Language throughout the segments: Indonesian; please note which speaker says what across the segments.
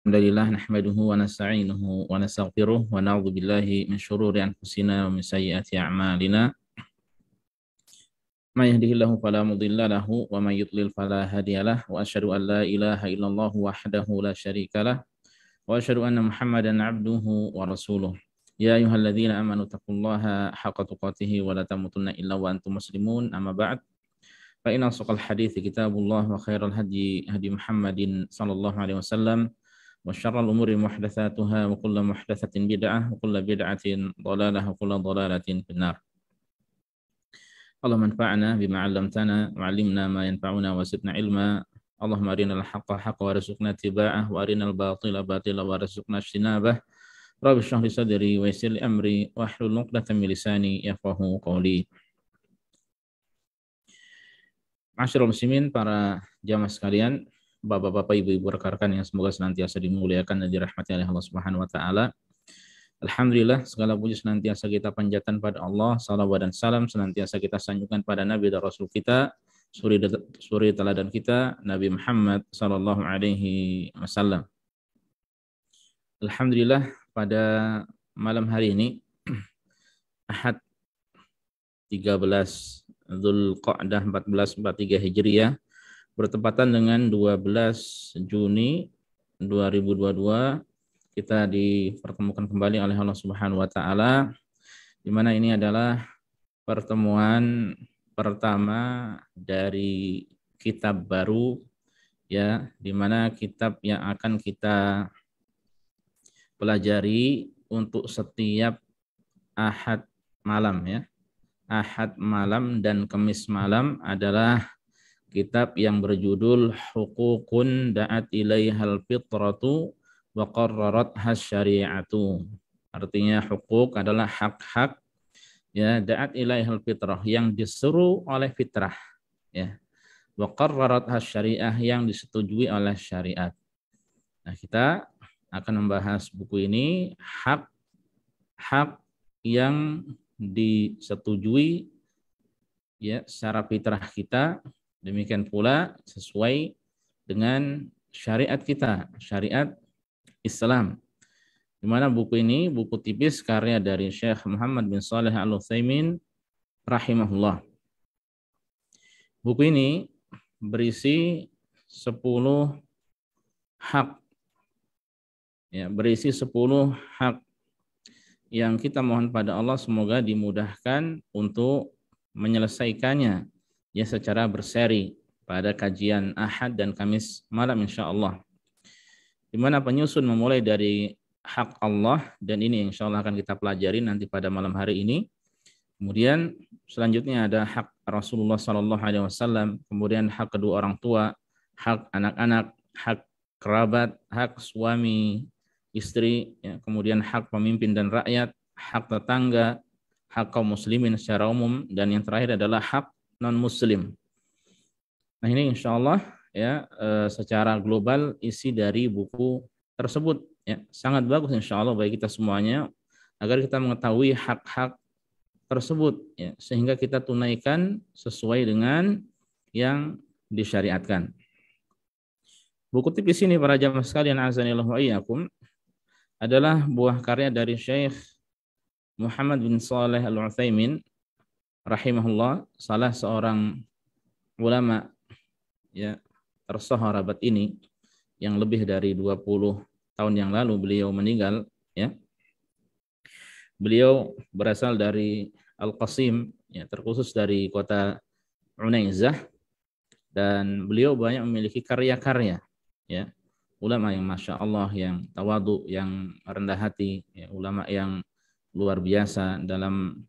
Speaker 1: Alhamdulillah nahmaduhu wa nasta'inuhu wa nastaghfiruh wa na'udzu billahi min syururi anfusina wa min sayyiati a'malina. May yahdihillahu fala mudilla lahu wa may yudlil fala hadiyalah wa asyhadu an la ilaha illallah wahdahu la syarikalah wa asyhadu anna Muhammadan 'abduhu wa rasuluh. Ya ayyuhalladzina amanu taqullaha haqqa tuqatih wa la tamutunna illa wa antum muslimun. Amma ba'd. Fa inna asqal hadiits kitabullah wa khairal hadi hadi Muhammadin sallallahu alaihi wasallam. Wa syarrul umuri muhdatsatuha wa kullu muhdatsatin bid'ah wa kullu bid'atin dhalalah wa kullu dhalalatin finnar. Allahumma anfa'na bima 'allamtana wa 'allimna ma yanfa'una wa zidna ilma. Allahumma arinal haqqa haqqan warzuqna ittiba'ah wa arinal batila batila warzuqna ijtinabah. Rabbi shrah li sadri wa yassir li amri wahlul 'uqdatam min lisani yafqahu qawli. Ma'asyiral muslimin, para jamaah sekalian, Bapak-bapak, ibu-ibu, rekan-rekan yang semoga senantiasa dimuliakan dan dirahmati oleh Allah Subhanahu wa taala. Alhamdulillah, segala puji senantiasa kita panjatkan pada Allah, salawat dan salam senantiasa kita sanjungkan pada Nabi dan Rasul kita, suri teladan kita, Nabi Muhammad sallallahu alaihi wasallam. Alhamdulillah, pada malam hari ini Ahad 13 Dzulqa'dah 1443 Hijriah bertepatan dengan 12 Juni 2022, kita dipertemukan kembali oleh Allah Subhanahu wa taala, di mana ini adalah pertemuan pertama dari kitab baru, ya, di mana kitab yang akan kita pelajari untuk setiap Ahad malam, ya. Ahad malam dan Kamis malam adalah kitab yang berjudul Huququn da'at ilaihal fitratu wa qarrarat hasyari'atu. Artinya hukuk adalah hak-hak, ya, da'at ilaihal fitrah, yang disuruh oleh fitrah, ya. Wa qarrarat hasyari'ah, yang disetujui oleh syariat. Nah, kita akan membahas buku ini, hak yang disetujui, ya, secara fitrah kita. Demikian pula sesuai dengan syariat kita, syariat Islam. Di mana buku ini buku tipis karya dari Syekh Muhammad bin Shalih Al-Utsaimin rahimahullah. Buku ini berisi 10 hak, ya, berisi 10 hak yang kita mohon pada Allah semoga dimudahkan untuk menyelesaikannya, ya, secara berseri pada kajian Ahad dan Kamis malam insyaallah. Di mana penyusun memulai dari hak Allah, dan ini insyaallah akan kita pelajari nanti pada malam hari ini. Kemudian selanjutnya ada hak Rasulullah sallallahu alaihi wasallam, kemudian hak kedua orang tua, hak anak-anak, hak kerabat, hak suami istri, ya, kemudian hak pemimpin dan rakyat, hak tetangga, hak kaum muslimin secara umum, dan yang terakhir adalah hak non-muslim. Nah, ini insya Allah, ya, secara global isi dari buku tersebut, ya, sangat bagus insya Allah bagi kita semuanya, agar kita mengetahui hak-hak tersebut, ya, sehingga kita tunaikan sesuai dengan yang disyariatkan. Buku tipis ini, para jamaah sekalian azanillahu wa iyyakum, adalah buah karya dari Syekh Muhammad bin Shalih Al-Utsaimin rahimahullah, salah seorang ulama, ya, tersahabat ini, yang lebih dari 20 tahun yang lalu beliau meninggal, ya. Beliau berasal dari Al-Qasim, ya, terkhusus dari kota Unaizah, dan beliau banyak memiliki karya-karya, ya. Ulama yang masya Allah, yang tawadu, yang rendah hati, ya, ulama yang luar biasa dalam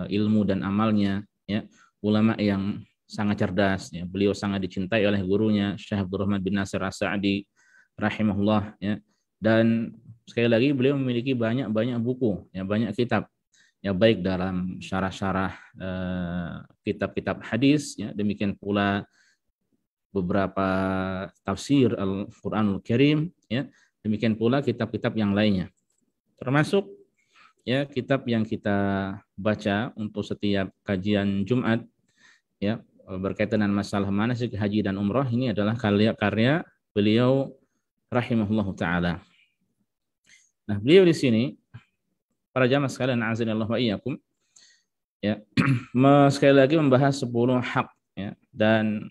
Speaker 1: ilmu dan amalnya, ya, ulama yang sangat cerdas, ya. Beliau sangat dicintai oleh gurunya Syekh Abdurrahman bin Nasir As-Sa'di rahimahullah, ya. Dan sekali lagi beliau memiliki banyak buku, ya, banyak kitab, ya, baik dalam syarah-syarah kitab-kitab hadis, ya, demikian pula beberapa tafsir Al-Qur'anul Karim, ya, demikian pula kitab-kitab yang lainnya, termasuk, ya, kitab yang kita baca untuk setiap kajian Jumat, ya, berkaitan dengan masalah manasik haji dan umroh. Ini adalah karya beliau rahimahullahu taala. Nah, beliau di sini, para jamaah sekalian azanillahu wa iyyakum, ya, sekali lagi membahas 10 hak, ya, dan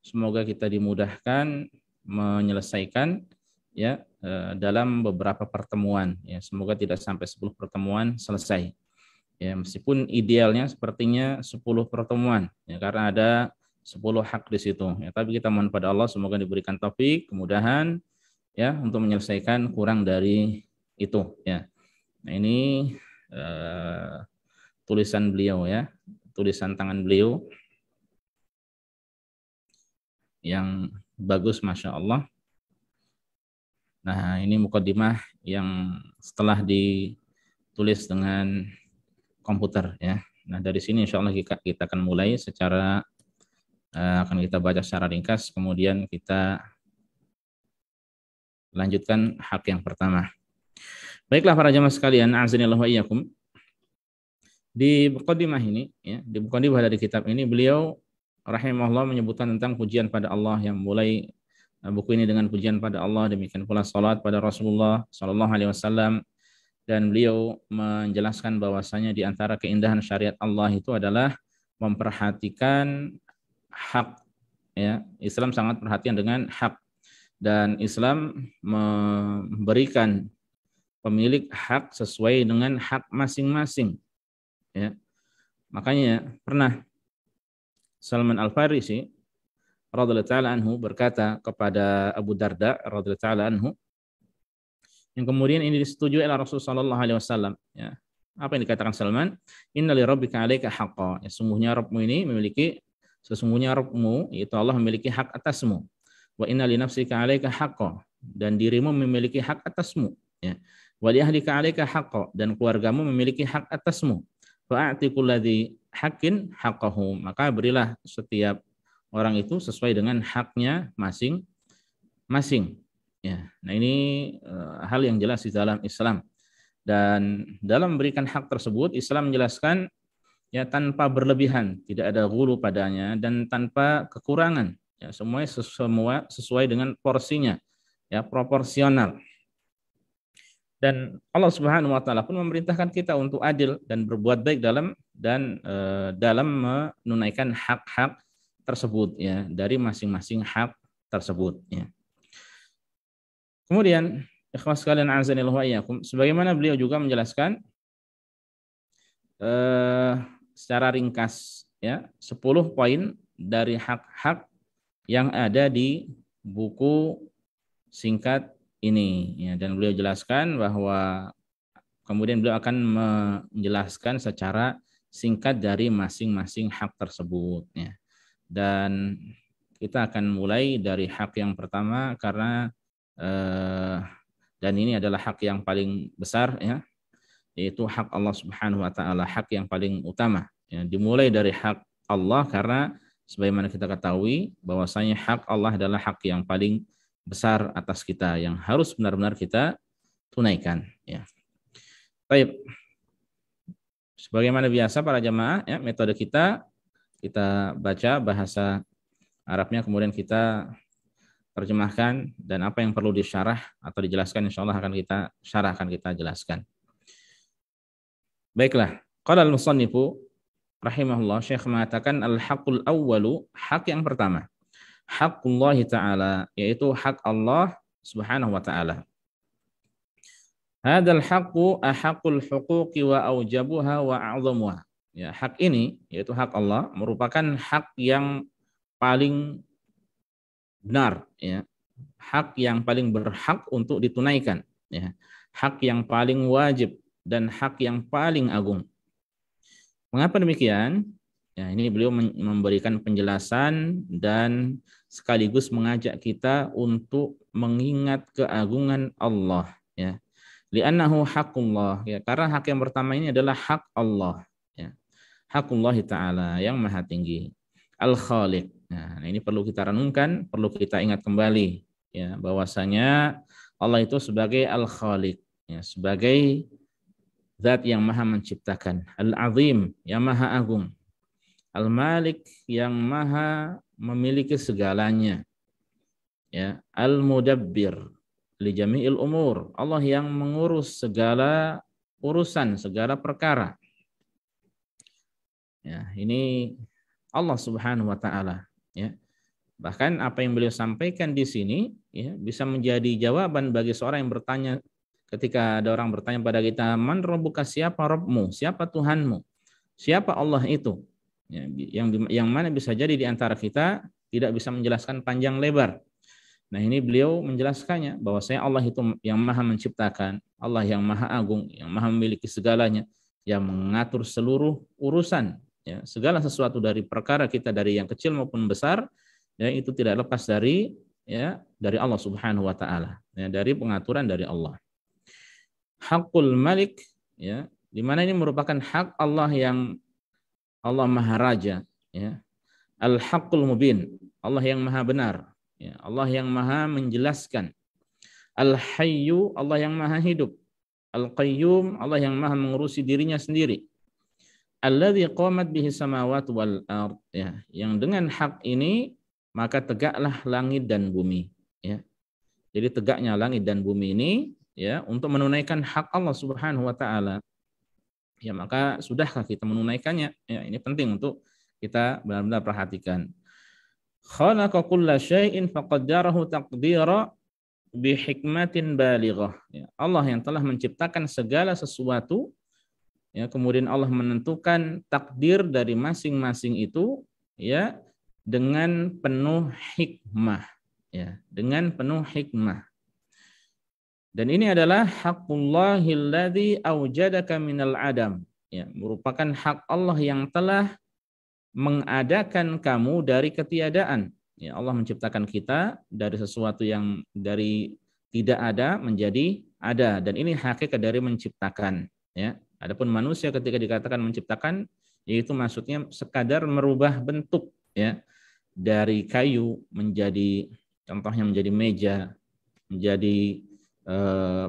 Speaker 1: semoga kita dimudahkan menyelesaikan, ya, dalam beberapa pertemuan, ya. Semoga tidak sampai 10 pertemuan selesai. Ya, meskipun idealnya sepertinya 10 pertemuan, ya, karena ada 10 hak di situ, ya, tapi kita mohon pada Allah semoga diberikan taufik, kemudahan, ya, untuk menyelesaikan kurang dari itu, ya. Nah, ini tulisan beliau, ya, tulisan tangan beliau yang bagus, masya Allah. Nah, ini mukaddimah yang setelah ditulis dengan komputer, ya. Nah, dari sini insya Allah kita akan mulai secara akan kita baca secara ringkas, kemudian kita lanjutkan hak yang pertama. Baiklah para jamaah sekalian, azanillahu wa iyyakum. Di muqaddimah ini, ya, di muqaddimah dari kitab ini beliau rahimahullah menyebutkan tentang pujian pada Allah, yang mulai buku ini dengan pujian pada Allah, demikian pula salat pada Rasulullah sallallahu alaihi wasallam, dan beliau menjelaskan bahwasanya di antara keindahan syariat Allah itu adalah memperhatikan hak, ya. Islam sangat perhatian dengan hak, dan Islam memberikan pemilik hak sesuai dengan hak masing-masing, ya. Makanya pernah Salman Al-Farisi radhiyallahu taala anhu berkata kepada Abu Darda radhiyallahu taala anhu, yang kemudian ini disetujui oleh Rasul sallallahu alaihi wasallam, ya. Apa yang dikatakan Salman? Inna li rabbika 'alaika haqqan. Ya, sesungguhnya Rabbmu, yaitu Allah, memiliki hak atasmu. Wa inna li nafsika 'alaika haqqan, dan dirimu memiliki hak atasmu, ya. Wa li ahlika 'alaika haqqan, dan keluargamu memiliki hak atasmu. Fa'ati kulladzi haqqin haqqahu, maka berilah setiap orang itu sesuai dengan haknya masing-masing, ya. Nah, ini hal yang jelas di dalam Islam, dan dalam memberikan hak tersebut Islam menjelaskan, ya, tanpa berlebihan, tidak ada ghulu padanya, dan tanpa kekurangan, ya, semua sesuai dengan porsinya, ya, proporsional. Dan Allah Subhanahu wa taala pun memerintahkan kita untuk adil dan berbuat baik dalam menunaikan hak-hak tersebut, ya, dari masing-masing hak tersebut, ya. Kemudian ikhwas sekalian azanillahu wa iyyakum, sebagaimana beliau juga menjelaskan secara ringkas, ya, 10 poin dari hak-hak yang ada di buku singkat ini, ya. Dan beliau jelaskan bahwa kemudian beliau akan menjelaskan secara singkat dari masing-masing hak tersebut, ya. Dan kita akan mulai dari hak yang pertama karena dan ini adalah hak yang paling besar, ya, yaitu hak Allah Subhanahu wa taala, hak yang paling utama, ya. Dimulai dari hak Allah karena sebagaimana kita ketahui bahwasanya hak Allah adalah hak yang paling besar atas kita, yang harus benar-benar kita tunaikan, ya. Baik. Sebagaimana biasa para jamaah, ya, metode kita baca bahasa Arabnya, kemudian kita terjemahkan, dan apa yang perlu disyarah atau dijelaskan insyaallah akan kita syarah, akan kita jelaskan. Baiklah, qala al-musannifu rahimahullah, Syekh mengatakan al-haqqul awwalu, hak yang pertama, haqqullah taala, yaitu hak Allah Subhanahu wa taala. Hadzal haqqu ahaqqul huquqi wa aujabuha wa a'zamuha. Ya, hak ini yaitu hak Allah merupakan hak yang paling benar, ya. Hak yang paling berhak untuk ditunaikan, ya. Hak yang paling wajib dan hak yang paling agung. Mengapa demikian? Ya, ini beliau memberikan penjelasan dan sekaligus mengajak kita untuk mengingat keagungan Allah, ya. Li'annahu haqqullah, ya, karena hak yang pertama ini adalah hak Allah, ya. Haqqullah taala yang maha tinggi. Al-Khaliq. Nah, ini perlu kita renungkan, perlu kita ingat kembali, ya, bahwasanya Allah itu sebagai Al-Khaliq, ya, sebagai zat yang maha menciptakan, Al-Azim yang maha agung, Al-Malik yang maha memiliki segalanya, ya, Al-Mudabbir li jami'il umur. Allah yang mengurus segala urusan, segala perkara. Ya, ini Allah Subhanahu wa taala, ya. Bahkan apa yang beliau sampaikan di sini, ya, bisa menjadi jawaban bagi seorang yang bertanya ketika ada orang bertanya pada kita, "Man rabbuka?" Siapa Rabbmu? Siapa Tuhanmu? Siapa Allah itu? Ya, yang mana bisa jadi di antara kita tidak bisa menjelaskan panjang lebar. Nah, ini beliau menjelaskannya bahwa Allah itu yang maha menciptakan, Allah yang maha agung, yang maha memiliki segalanya, yang mengatur seluruh urusan, ya, segala sesuatu dari perkara kita dari yang kecil maupun besar, ya, itu tidak lepas dari, ya, dari Allah Subhanahu wa taala, ya, dari pengaturan dari Allah. Hakul Malik, ya, di mana ini merupakan hak Allah yang Allah Maha Raja, ya. Al-Haqqul Mubin, Allah yang Maha benar, ya, Allah yang Maha menjelaskan. Al-Hayyu, Allah yang Maha hidup. Al-Qayyum, Allah yang Maha mengurusi dirinya sendiri. Alladzi qamat bihi samawati wal ard, ya, yang dengan hak ini maka tegaklah langit dan bumi, ya. Jadi tegaknya langit dan bumi ini, ya, untuk menunaikan hak Allah Subhanahu wa taala. Ya, maka sudahkah kita menunaikannya? Ya, ini penting untuk kita benar-benar perhatikan. Khalaqa kulla syai'in faqaddarahu taqdira bi hikmatin balighah. Ya, Allah yang telah menciptakan segala sesuatu, ya, kemudian Allah menentukan takdir dari masing-masing itu, ya, dengan penuh hikmah, ya, dengan penuh hikmah. Dan ini adalah haqqullahilladzi aujadaka minal adam, ya, merupakan hak Allah yang telah mengadakan kamu dari ketiadaan. Ya, Allah menciptakan kita dari sesuatu yang dari tidak ada menjadi ada, dan ini hakikat dari menciptakan, ya. Adapun manusia ketika dikatakan menciptakan, yaitu maksudnya sekadar merubah bentuk, ya, dari kayu menjadi, contohnya menjadi meja, menjadi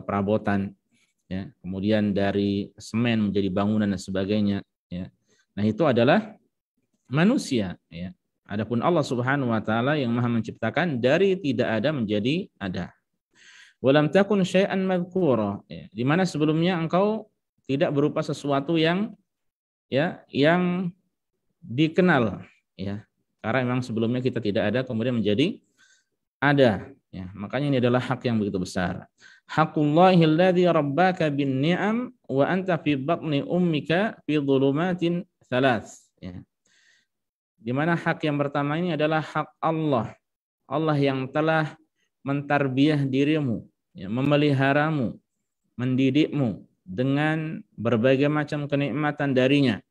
Speaker 1: perabotan, ya, kemudian dari semen menjadi bangunan dan sebagainya, ya. Nah, itu adalah manusia, ya. Adapun Allah Subhanahu wa taala yang Maha menciptakan dari tidak ada menjadi ada. Walam takun syai'an madhkura, ya, di mana sebelumnya engkau tidak berupa sesuatu yang, ya, yang dikenal, ya. Karena memang sebelumnya kita tidak ada kemudian menjadi ada, ya. Makanya ini adalah hak yang begitu besar. Haqqullahilladzi rabbaka bin ni'am wa anta fi batni ummika fi dhulumatin thalath, ya. Di mana hak yang pertama ini adalah hak Allah. Allah yang telah mentarbiah dirimu, ya, memeliharamu, mendidikmu dengan berbagai macam kenikmatan darinya,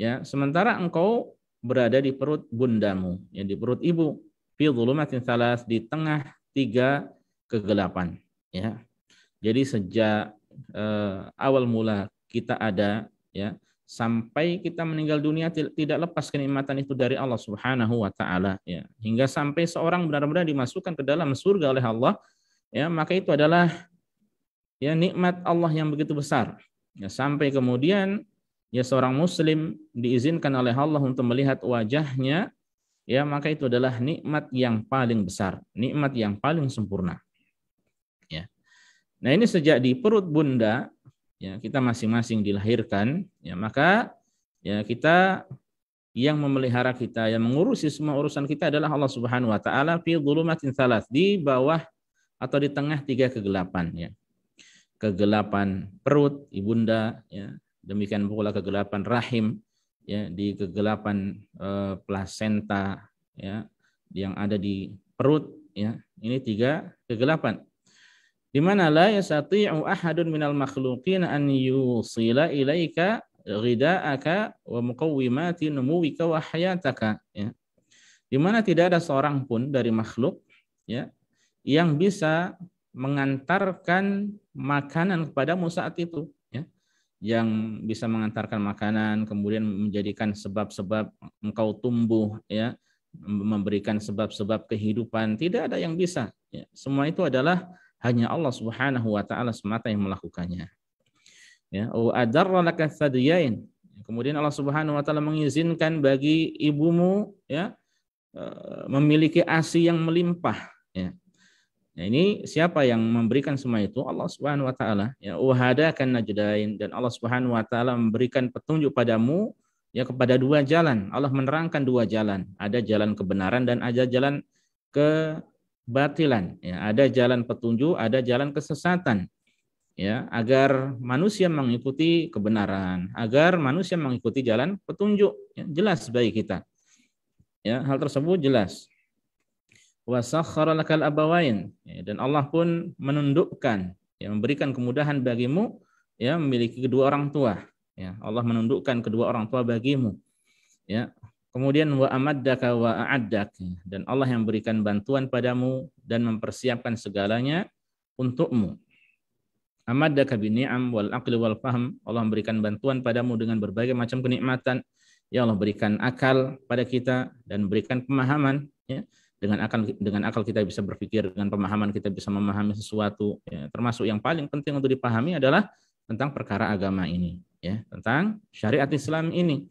Speaker 1: ya. Sementara engkau berada di perut bundamu, ya, di perut ibu, fi dhulumatin thalath, di tengah 3 kegelapan, ya. Jadi sejak awal mula kita ada, ya, sampai kita meninggal dunia tidak lepas kenikmatan itu dari Allah Subhanahu wa taala, ya. Hingga sampai seorang benar-benar dimasukkan ke dalam surga oleh Allah, ya, maka itu adalah, ya, nikmat Allah yang begitu besar. Ya, sampai kemudian, ya, seorang muslim diizinkan oleh Allah untuk melihat wajahnya, ya, maka itu adalah nikmat yang paling besar, nikmat yang paling sempurna, ya. Nah, ini sejak di perut bunda, ya, kita masing-masing dilahirkan, ya, maka, ya, kita yang memelihara kita, yang mengurusi semua urusan kita adalah Allah Subhanahu wa taala fi dhulumatin thalath, di bawah atau di tengah 3 kegelapan, ya. Kegelapan perut ibunda, ya, demikian pula kegelapan rahim, ya, di kegelapan plasenta, ya, yang ada di perut, ya. Ini 3 kegelapan. Di mana la yastati'u ahadun minal makhluqin an yusila ilaika ghida'aka wa muqawwimati numuwika wa hayataka, ya. Di mana tidak ada seorang pun dari makhluk, ya, yang bisa mengantarkan makanan kepadamu saat itu, ya. Yang bisa mengantarkan makanan kemudian menjadikan sebab-sebab engkau tumbuh, ya, memberikan sebab-sebab kehidupan, tidak ada yang bisa, ya. Semua itu adalah hanya Allah Subhanahu wa taala semata yang melakukannya, ya. Wa adarra laka thadiyain, kemudian Allah Subhanahu wa taala mengizinkan bagi ibumu, ya, memiliki ASI yang melimpah, ya. Nah, ini siapa yang memberikan semua itu? Allah Subhanahu wa taala. Ya, wahadakan najdain, dan Allah Subhanahu wa taala memberikan petunjuk padamu ya kepada dua jalan. Allah menerangkan dua jalan. Ada jalan kebenaran dan ada jalan kebatilan. Ya, ada jalan petunjuk, ada jalan kesesatan. Ya, agar manusia mengikuti kebenaran, agar manusia mengikuti jalan petunjuk. Ya, jelas bagi kita. Ya, hal tersebut jelas. Wa sakhkhara lakal abawain, ya, dan Allah pun menundukkan, ya, memberikan kemudahan bagimu ya memiliki kedua orang tua, ya. Allah menundukkan kedua orang tua bagimu, ya. Kemudian wa amaddaka wa a'addak, dan Allah yang berikan bantuan padamu dan mempersiapkan segalanya untukmu. Amaddaka bi ni'am wal aqli wal fahm, Allah memberikan bantuan padamu dengan berbagai macam kenikmatan. Ya, Allah berikan akal pada kita dan berikan pemahaman, ya. Dengan akal kita bisa berpikir, dengan pemahaman kita bisa memahami sesuatu, ya. Termasuk yang paling penting untuk dipahami adalah tentang perkara agama ini, ya, tentang syariat Islam ini,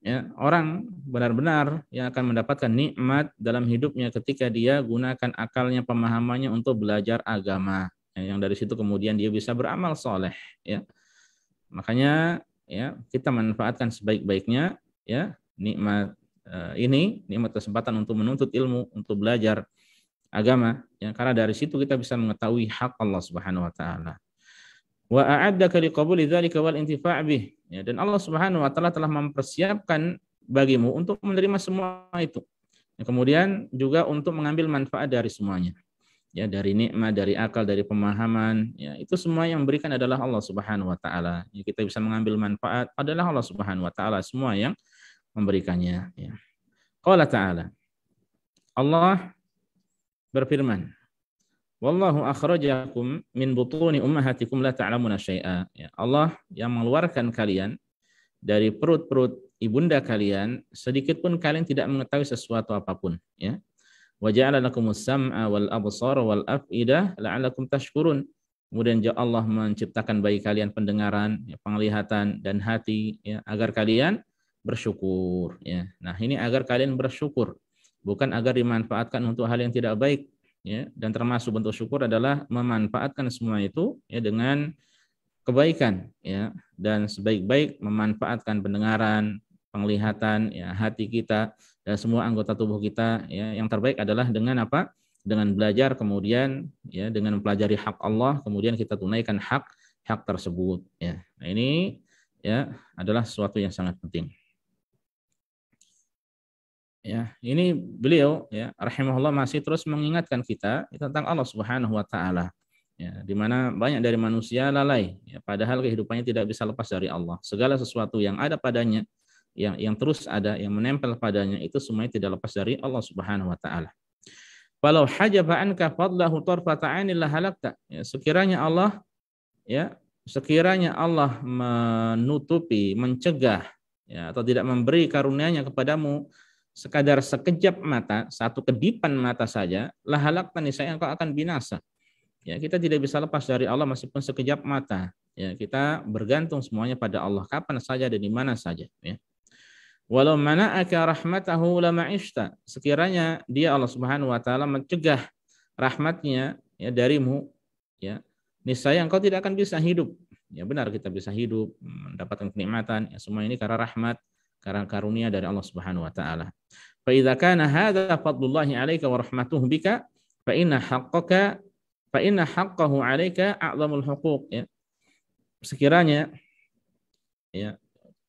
Speaker 1: ya. Orang benar-benar yang akan mendapatkan nikmat dalam hidupnya ketika dia gunakan akalnya, pemahamannya untuk belajar agama, ya, yang dari situ kemudian dia bisa beramal soleh, ya. Makanya ya kita manfaatkan sebaik-baiknya ya nikmat ini, nikmat kesempatan untuk menuntut ilmu, untuk belajar agama, ya, karena dari situ kita bisa mengetahui hak Allah Subhanahu wa taala. Wa a'addaka liqabuli dzalika wal intifa' bih, ya, dan Allah Subhanahu wa taala telah mempersiapkan bagimu untuk menerima semua itu. Ya, kemudian juga untuk mengambil manfaat dari semuanya. Ya, dari nikmat, dari akal, dari pemahaman, ya, itu semua yang memberikan adalah Allah Subhanahu wa taala. Ya, kita bisa mengambil manfaat adalah Allah Subhanahu wa taala, semua yang memberikannya, ya. Qala ta'ala, Allah berfirman, wallahu akhrajakum min butuni ummahatikum la ta'lamuna syai'a. Ya, Allah yang mengeluarkan kalian dari perut-perut ibunda kalian, sedikit pun kalian tidak mengetahui sesuatu apapun, ya. Wa ja'ala lakumus sam'a wal absara wal af'idah la'allakum tashkurun. Kemudian Allah menciptakan bagi kalian pendengaran, ya, penglihatan dan hati, ya, agar kalian bersyukur, ya. Nah, ini agar kalian bersyukur, bukan agar dimanfaatkan untuk hal yang tidak baik, ya. Dan termasuk bentuk syukur adalah memanfaatkan semua itu ya dengan kebaikan, ya, dan sebaik-baik memanfaatkan pendengaran, penglihatan, ya, hati kita dan semua anggota tubuh kita, ya, yang terbaik adalah dengan apa? Dengan belajar, kemudian ya dengan mempelajari hak Allah, kemudian kita tunaikan hak tersebut, ya. Nah, ini ya adalah sesuatu yang sangat penting. Ya, ini beliau ya rahimahullah masih terus mengingatkan kita tentang Allah Subhanahu wa taala. Ya, di mana banyak dari manusia lalai, ya, padahal kehidupannya tidak bisa lepas dari Allah. Segala sesuatu yang ada padanya, yang terus ada, yang menempel padanya, itu semuanya tidak lepas dari Allah Subhanahu wa taala. Walau hajaba anka fadlahu tarfata 'ainin la halakta. Ya, sekiranya Allah menutupi, mencegah, ya, atau tidak memberi karunia-Nya kepadamu sekadar sekejap mata, satu kedipan mata saja, la halakta, niscaya engkau akan binasa. Ya, kita tidak bisa lepas dari Allah meskipun sekejap mata. Ya, kita bergantung semuanya pada Allah kapan saja dan di mana saja, ya. Walau mana'aka rahmatahu lama'ishta. Sekiranya Dia Allah Subhanahu wa taala mencegah rahmatnya ya darimu, ya, niscaya engkau tidak akan bisa hidup. Ya, benar, kita bisa hidup, mendapatkan kenikmatan, ya, semua ini karena rahmat, karena karunia dari Allah Subhanahu wa taala. Fa idza kana hadza fadlullahi 'alaika wa rahmatuhu bika fa inna haqqahu 'alaika a'zamul huquq, ya. Sekiranya ya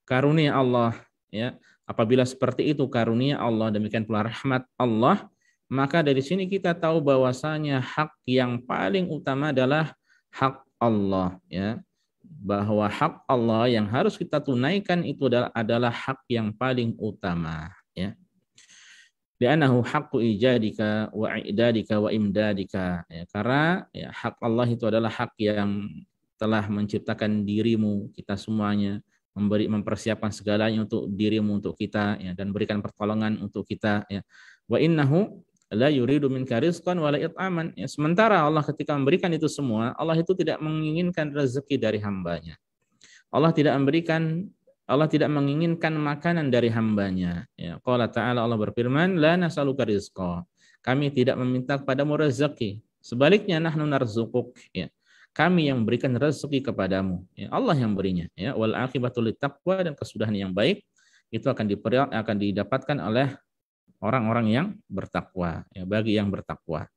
Speaker 1: karunia Allah, ya, apabila seperti itu karunia Allah, demikian pula rahmat Allah, maka dari sini kita tahu bahwasanya hak yang paling utama adalah hak Allah, ya. Bahwa hak Allah yang harus kita tunaikan itu adalah hak yang paling utama, ya. Li'annahu haqqu ijadika wa i'dadika wa imdadika, ya, karena ya, hak Allah itu adalah hak yang telah menciptakan dirimu, kita semuanya, mempersiapkan segalanya untuk dirimu, untuk kita, ya, dan berikan pertolongan untuk kita, ya. Wa innahu la yuridu minka rizqan wala it'aman, ya. Sementara Allah ketika memberikan itu semua, Allah itu tidak menginginkan rezeki dari hambanya. Allah tidak menginginkan makanan dari hambanya, ya. Qala ta'ala, Allah berfirman, la nas'aluka rizqa. Kami tidak meminta kepadamu rezeki. Sebaliknya nahnu narzuquk, ya. Kami yang memberikan rezeki kepadamu, ya. Allah yang berinya, ya. Wal aqibatul taqwa, dan kesudahan yang baik itu akan didapatkan oleh orang-orang yang bertakwa, ya, bagi yang bertakwa.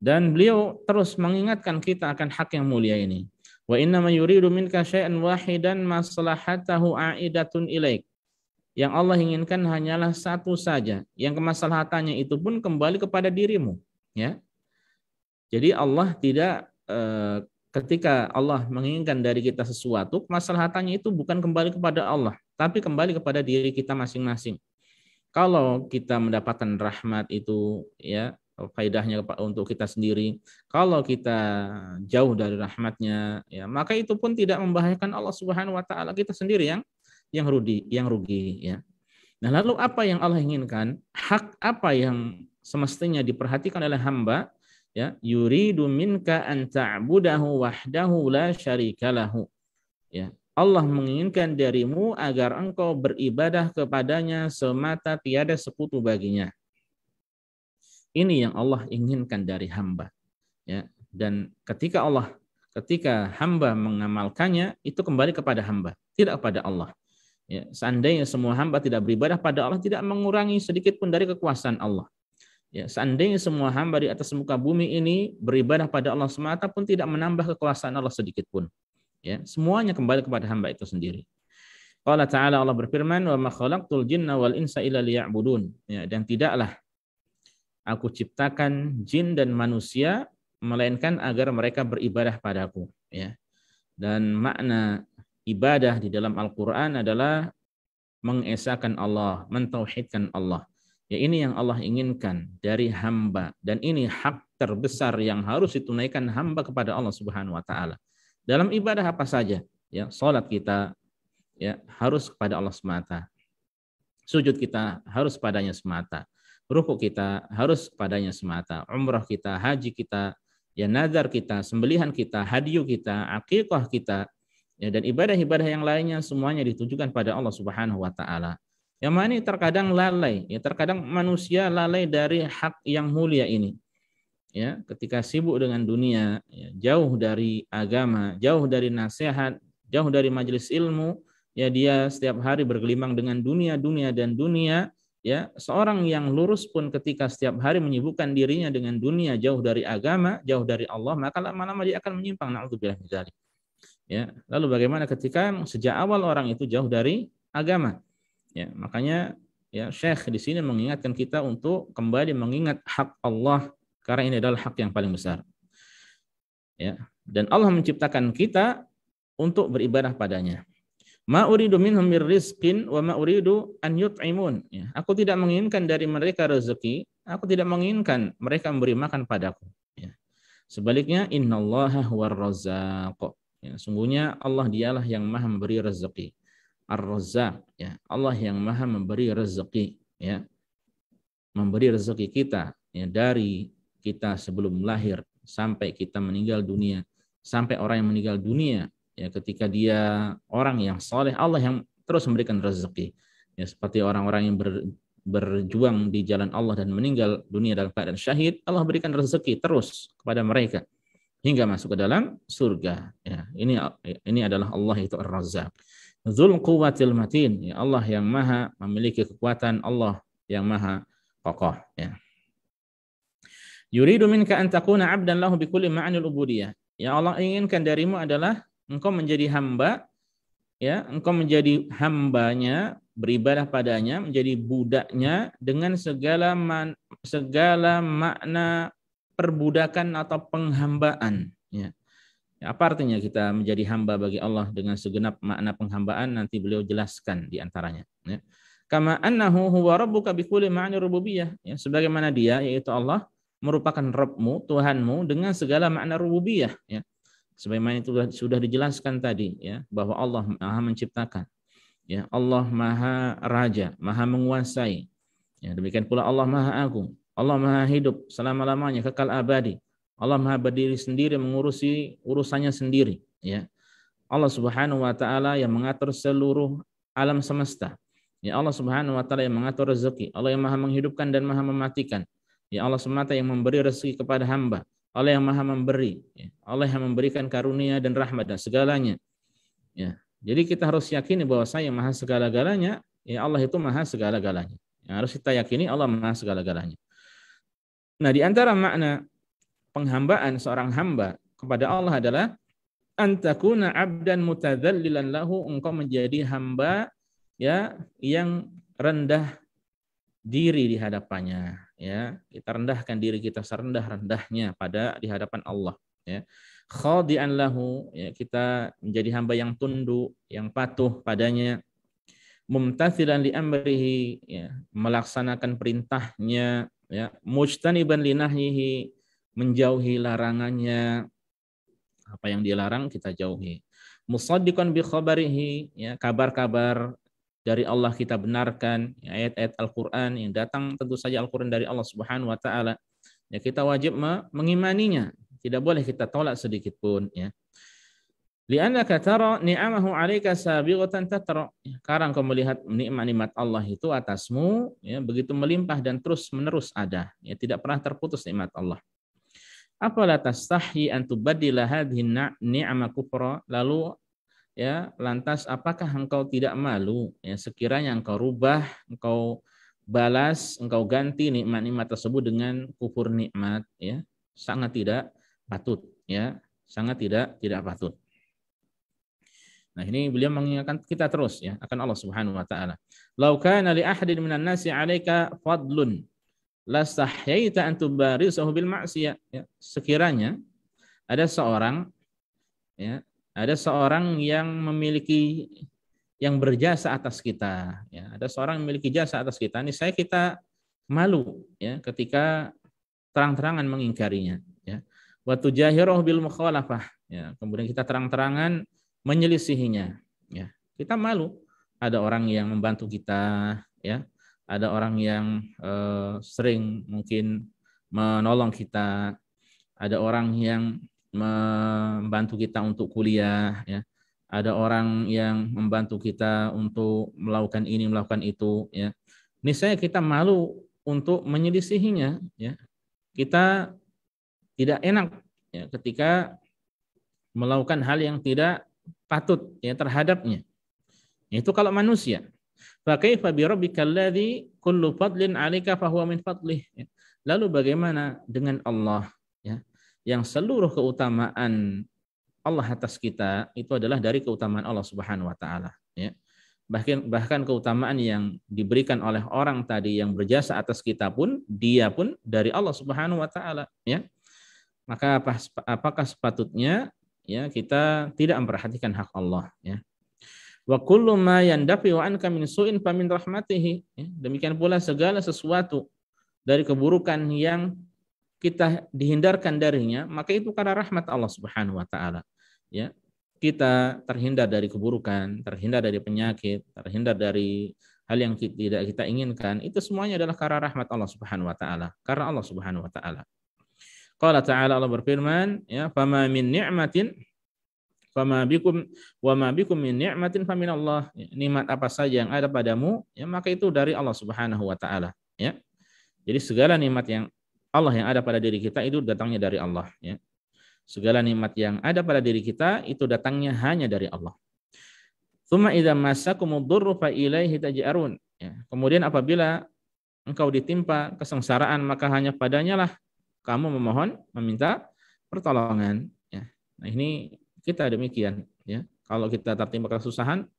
Speaker 1: Dan beliau terus mengingatkan kita akan hak yang mulia ini. Wa inna ma yuridu minka syai'an wahidan maslahatahu a'idatun ilaik. Yang Allah inginkan hanyalah satu saja, yang kemaslahatannya itu pun kembali kepada dirimu, ya. Jadi Allah tidak ketika Allah menginginkan dari kita sesuatu, kemaslahatannya itu bukan kembali kepada Allah, tapi kembali kepada diri kita masing-masing. Kalau kita mendapatkan rahmat itu, ya, faedahnya untuk kita sendiri. Kalau kita jauh dari rahmatnya, ya, maka itu pun tidak membahayakan Allah Subhanahu wa taala, kita sendiri yang rugi, ya. Nah, lalu apa yang Allah inginkan? Hak apa yang semestinya diperhatikan oleh hamba? Ya, yuridu minka an ta'budahu wahdahu la syarika lahu. Ya, Allah menginginkan darimu agar engkau beribadah kepadanya semata, tiada sekutu baginya. Ini yang Allah inginkan dari hamba. Ya, dan ketika hamba mengamalkannya, itu kembali kepada hamba, tidak kepada Allah. Ya, seandainya semua hamba tidak beribadah pada Allah, tidak mengurangi sedikit pun dari kekuasaan Allah. Ya, seandainya semua hamba di atas muka bumi ini beribadah pada Allah semata pun tidak menambah kekuasaan Allah sedikit pun. Ya, semuanya kembali kepada hamba itu sendiri. Qala ta'ala, Allah berfirman, wa ma khalaqtul jinna wal insa illa liya'budun. Ya, dan tidaklah aku ciptakan jin dan manusia melainkan agar mereka beribadah padaku, ya. Dan makna ibadah di dalam Al-Qur'an adalah mengesahkan Allah, mentauhidkan Allah. Ya, ini yang Allah inginkan dari hamba, dan ini hak terbesar yang harus ditunaikan hamba kepada Allah Subhanahu wa taala. Dalam ibadah apa saja, ya, salat kita, ya, harus kepada Allah semata. Sujud kita harus padanya semata. Rukuk kita harus padanya semata. Umrah kita, haji kita, ya, nazar kita, sembelihan kita, hadiyu kita, akikah kita, ya, dan ibadah-ibadah yang lainnya semuanya ditujukan pada Allah Subhanahu wa taala. Yang mana ini terkadang lalai, ya, terkadang manusia lalai dari hak yang mulia ini. Ya, ketika sibuk dengan dunia, ya, jauh dari agama, jauh dari nasihat, jauh dari majelis ilmu, ya, dia setiap hari bergelimang dengan dunia, ya. Seorang yang lurus pun ketika setiap hari menyibukkan dirinya dengan dunia, jauh dari agama, jauh dari Allah, maka lama-lama dia akan menyimpang, na'udzubillah min dzalik. Ya, lalu bagaimana ketika sejak awal orang itu jauh dari agama? Ya, makanya, ya, Syekh di sini mengingatkan kita untuk kembali mengingat hak Allah, karena ini adalah hak yang paling besar. Ya, dan Allah menciptakan kita untuk beribadah padanya. Ma uridu minhum mir rizqin wa ma uridu an yut'imun. Ya, aku tidak menginginkan dari mereka rezeki, aku tidak menginginkan mereka memberi makan padaku. Ya. Sebaliknya, innallaha huwar razzaq. Ya, sungguhnya Allah dialah yang maha memberi rezeki. Ar-Razzaq, ya, Allah yang maha memberi rezeki, ya. Memberi rezeki kita, ya, dari kita sebelum lahir sampai kita meninggal dunia, sampai orang yang meninggal dunia, ya, ketika dia orang yang soleh, Allah yang terus memberikan rezeki. Ya, seperti orang-orang yang berjuang di jalan Allah dan meninggal dunia dalam keadaan syahid, Allah berikan rezeki terus kepada mereka hingga masuk ke dalam surga. Ya, ini adalah Allah, itu Ar-Razzaq. Dzul quwwatil matin, ya, Allah yang maha memiliki kekuatan, Allah yang maha kokoh, ya. Yuridu minka an takuna 'abdan lahu bi kulli ma'anil ubudiyah. Ya, Allah inginkan darimu adalah engkau menjadi hamba, ya, engkau menjadi hambanya, beribadah padanya, menjadi budaknya dengan segala makna perbudakan atau penghambaan, ya. Apa artinya kita menjadi hamba bagi Allah dengan segenap makna penghambaan? Nanti beliau jelaskan di antaranya. Ya. Kama annahu huwa rabbuka bi kulli ma'ani rububiyah. Ya, sebagaimana dia, yaitu Allah, merupakan Rabbmu, Tuhanmu dengan segala makna rububiyah. Ya. Sebagaimana itu sudah dijelaskan tadi, ya, bahwa Allah maha menciptakan. Ya, Allah maha raja, maha menguasai. Ya, demikian pula Allah maha agung. Allah maha hidup selama-lamanya, kekal abadi. Allah maha berdiri sendiri, mengurusi urusannya sendiri, ya. Allah Subhanahu wa taala yang mengatur seluruh alam semesta. Ya, Allah Subhanahu wa taala yang mengatur rezeki, Allah yang maha menghidupkan dan maha mematikan. Ya, Allah semata yang memberi rezeki kepada hamba. Allah yang maha memberi. Ya. Allah yang memberikan karunia dan rahmat dan segalanya. Ya. Jadi kita harus yakini bahwa saya maha segala-galanya. Ya, Allah itu maha segala-galanya. Ya, harus kita yakini Allah maha segala-galanya. Nah, di antara makna penghambaan seorang hamba kepada Allah adalah antakuna abdan mutadzallilan lahu, engkau menjadi hamba ya yang rendah diri di hadapannya, ya. Kita rendahkan diri kita serendah-rendahnya pada di hadapan Allah, ya. Khadi'an lahu, ya, kita menjadi hamba yang tunduk, yang patuh padanya. Mumtathilan li amrihi, ya, melaksanakan perintahnya, ya. Mujtaniban li nahyihi, menjauhi larangannya. Apa yang dilarang kita jauhi. Musaddiqan bi khabarihi, ya, kabar-kabar dari Allah kita benarkan, ya, ayat-ayat Al-Qur'an yang datang tentu saja Al-Qur'an dari Allah Subhanahu wa taala. Ya, kita wajib mengimaninya. Tidak boleh kita tolak sedikit pun, ya. Li'annaka tara ni'amahu 'alaika sabighatan tatra. Karena engkau melihat nikmat-nikmat Allah itu atasmu, ya, begitu melimpah dan terus-menerus ada, ya, tidak pernah terputus nikmat Allah. Afala tastahyi an tubaddila hadhihi ni'ama kufra, lalu ya lantas apakah engkau tidak malu ya sekiranya engkau rubah, engkau balas, engkau ganti nikmat-nikmat tersebut dengan kufur nikmat, ya. Sangat tidak patut, ya. Sangat tidak patut. Nah, ini beliau mengingatkan kita terus, ya, akan Allah Subhanahu wa taala. Lau kana li ahadin minan nasi 'alaika fadlun lastahyaita an tubarisahu bil ma'siyah, ya. Sekiranya ada seorang, ya, ada seorang yang memiliki, yang berjasa atas kita, ya, ada seorang yang memiliki jasa atas kita, ini kita malu, ya, ketika terang-terangan mengingkarinya, ya. Wa tujahiruhu bil mukhalafah, ya, kemudian kita terang-terangan menyelisihinya, ya. Kita malu, ada orang yang membantu kita, ya. Ada orang yang sering mungkin menolong kita, ada orang yang membantu kita untuk kuliah, ya. Ada orang yang membantu kita untuk melakukan ini, melakukan itu, ya. Niscaya kita malu untuk menyelisihinya, ya. Kita tidak enak, ya, ketika melakukan hal yang tidak patut, ya, terhadapnya. Itu kalau manusia. Fa kaifa bi rabbikal ladzi kullu fadlin 'alaika fa huwa min fadlih. Lalu bagaimana dengan Allah, ya, yang seluruh keutamaan Allah atas kita itu adalah dari keutamaan Allah Subhanahu wa taala, ya. Bahkan keutamaan yang diberikan oleh orang tadi yang berjasa atas kita pun, dia pun dari Allah Subhanahu wa taala, ya. Maka apakah sepatutnya, ya, kita tidak memperhatikan hak Allah, ya. Wa kullu ma yandafi'u anka min su'in fa min rahmatihi. Demikian pula segala sesuatu dari keburukan yang kita dihindarkan darinya, maka itu karena rahmat Allah Subhanahu wa taala, ya. Kita terhindar dari keburukan, terhindar dari penyakit, terhindar dari hal yang tidak kita inginkan, itu semuanya adalah karena rahmat Allah Subhanahu wa taala, karena Allah Subhanahu wa taala. Qala ta'ala, Allah berfirman, ya, fama min ni'matin fama bikum wa ma bikum min ni'matin fa min Allah. Nikmat apa saja yang ada padamu, ya, maka itu dari Allah Subhanahu wa taala, ya. Jadi segala nikmat yang Allah yang ada pada diri kita itu datangnya dari Allah, ya. Segala nikmat yang ada pada diri kita itu datangnya hanya dari Allah. Tsumma idza massakumud dzurru fa ilaihi taj'arun, ya. Kemudian apabila engkau ditimpa kesengsaraan, maka hanya padanya lah kamu memohon, meminta pertolongan, ya. Nah, ini kita demikian, ya. Kalau kita tertimpa kesusahan,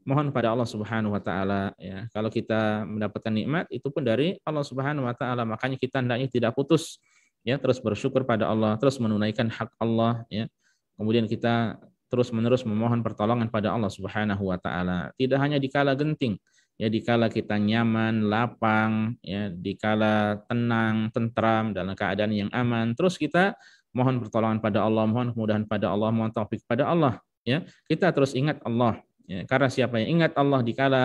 Speaker 1: mohon pada Allah Subhanahu wa taala, ya. Kalau kita mendapatkan nikmat, itu pun dari Allah Subhanahu wa taala. Makanya kita hendaknya tidak putus, ya, terus bersyukur pada Allah, terus menunaikan hak Allah, ya. Kemudian kita terus-menerus memohon pertolongan pada Allah Subhanahu wa taala. Tidak hanya dikala genting, ya, dikala kita nyaman, lapang, ya, dikala tenang, tentram dalam keadaan yang aman, terus kita mohon pertolongan pada Allah, mohon kemudahan pada Allah, mohon taufik pada Allah, ya. Kita terus ingat Allah, ya. Karena siapa yang ingat Allah dikala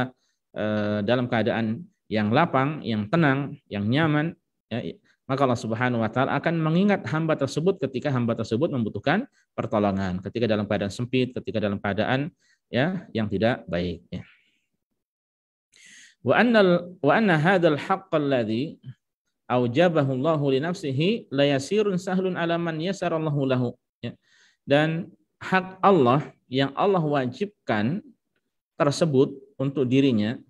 Speaker 1: dalam keadaan yang lapang, yang tenang, yang nyaman, ya, maka Allah Subhanahu wa taala akan mengingat hamba tersebut ketika hamba tersebut membutuhkan pertolongan, ketika dalam keadaan sempit, ketika dalam keadaan, ya, yang tidak baik, ya. Wa anna hadzal haqqal ladzi aujabahullahu li nafsihi la yasirun sahlun ala man yasarallahu lahu. Ya. Dan hak Allah yang Allah wajibkan tersebut untuk dirinya,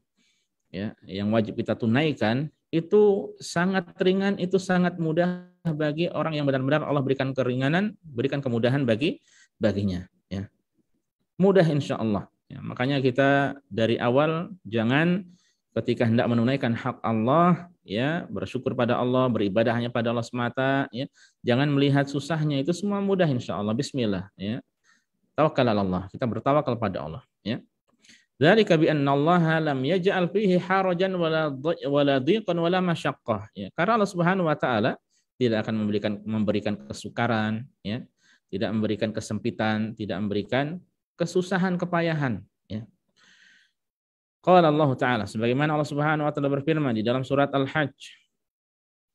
Speaker 1: ya, yang wajib kita tunaikan, itu sangat ringan, itu sangat mudah bagi orang yang benar-benar Allah berikan keringanan, berikan kemudahan baginya. Ya. Mudah insya Allah. Ya, makanya kita dari awal jangan ketika hendak menunaikan hak Allah, ya, bersyukur pada Allah, beribadah hanya pada Allah semata, ya. Jangan melihat susahnya, itu semua mudah insya Allah. Bismillah, ya. Tawakkal ala Allah, kita bertawakal pada Allah, ya. Dzalika bi anna Allah lam yaj'al fihi harajan wala dhiqan wala masyaqqah, ya. Karena Allah Subhanahu wa taala tidak akan memberikan kesukaran, ya. Tidak memberikan kesempitan, tidak memberikan kesusahan, kepayahan, ya. Qala Allah Ta'ala, sebagaimana Allah Subhanahu wa taala berfirman di dalam surat Al-Hajj,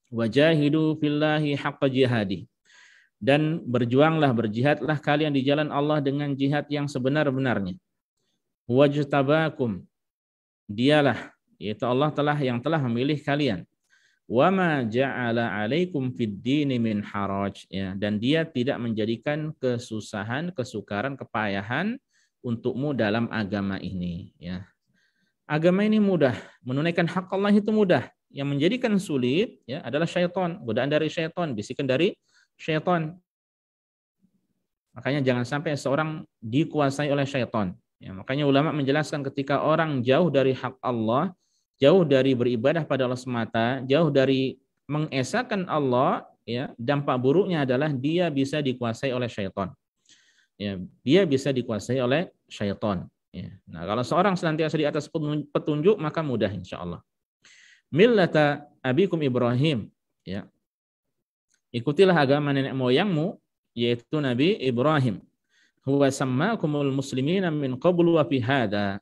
Speaker 1: wajahidu fillahi haqqa jihadi, dan berjuanglah, berjihadlah kalian di jalan Allah dengan jihad yang sebenar-benarnya. Wajtabakum, dialah, yaitu Allah yang telah memilih kalian. Wa ma ja'ala 'alaikum fid dini min haraj, ya, dan dia tidak menjadikan kesusahan, kesukaran, kepayahan untukmu dalam agama ini, ya. Agama ini mudah, menunaikan hak Allah itu mudah. Yang menjadikan sulit, ya, adalah syaitan, godaan dari syaitan, bisikan dari syaitan. Makanya jangan sampai seorang dikuasai oleh syaitan. Ya, makanya ulama menjelaskan ketika orang jauh dari hak Allah, jauh dari beribadah pada Allah semata, jauh dari mengesahkan Allah, ya, dampak buruknya adalah dia bisa dikuasai oleh syaitan. Ya, dia bisa dikuasai oleh syaitan. Ya. Nah, kalau seorang senantiasa di atas petunjuk, maka mudah insya Allah. Millata abikum Ibrahim, ya. Ikutilah agama nenek moyangmu, yaitu Nabi Ibrahim. Huwa sammakumul muslimina min qablu wa fi hada.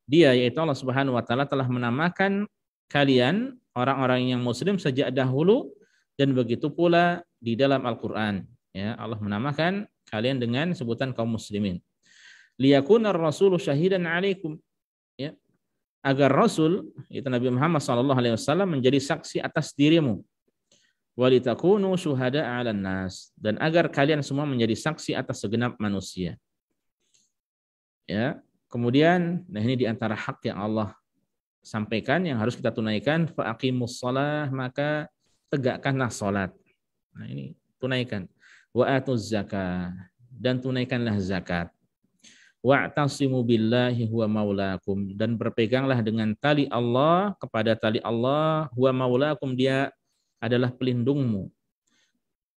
Speaker 1: Dia, yaitu Allah Subhanahu wa taala, telah menamakan kalian orang-orang yang muslim sejak dahulu, dan begitu pula di dalam Al-Qur'an, ya. Allah menamakan kalian dengan sebutan kaum muslimin. Liyakunar rasulu syahidan 'alaikum, ya, agar Rasul, itu Nabi Muhammad SAW, menjadi saksi atas dirimu. Walitakunu syuhada 'alan nas, dan agar kalian semua menjadi saksi atas segenap manusia. Ya, kemudian, nah ini diantara hak yang Allah sampaikan yang harus kita tunaikan. Fa aqimus shalah, maka tegakkanlah salat. Nah ini tunaikan. Wa atuz zakah, dan tunaikanlah zakat. Wa'tasimu billahi huwa maulakum, dan berpeganglah dengan tali Allah, kepada tali Allah, huwa maulakum, dia adalah pelindungmu.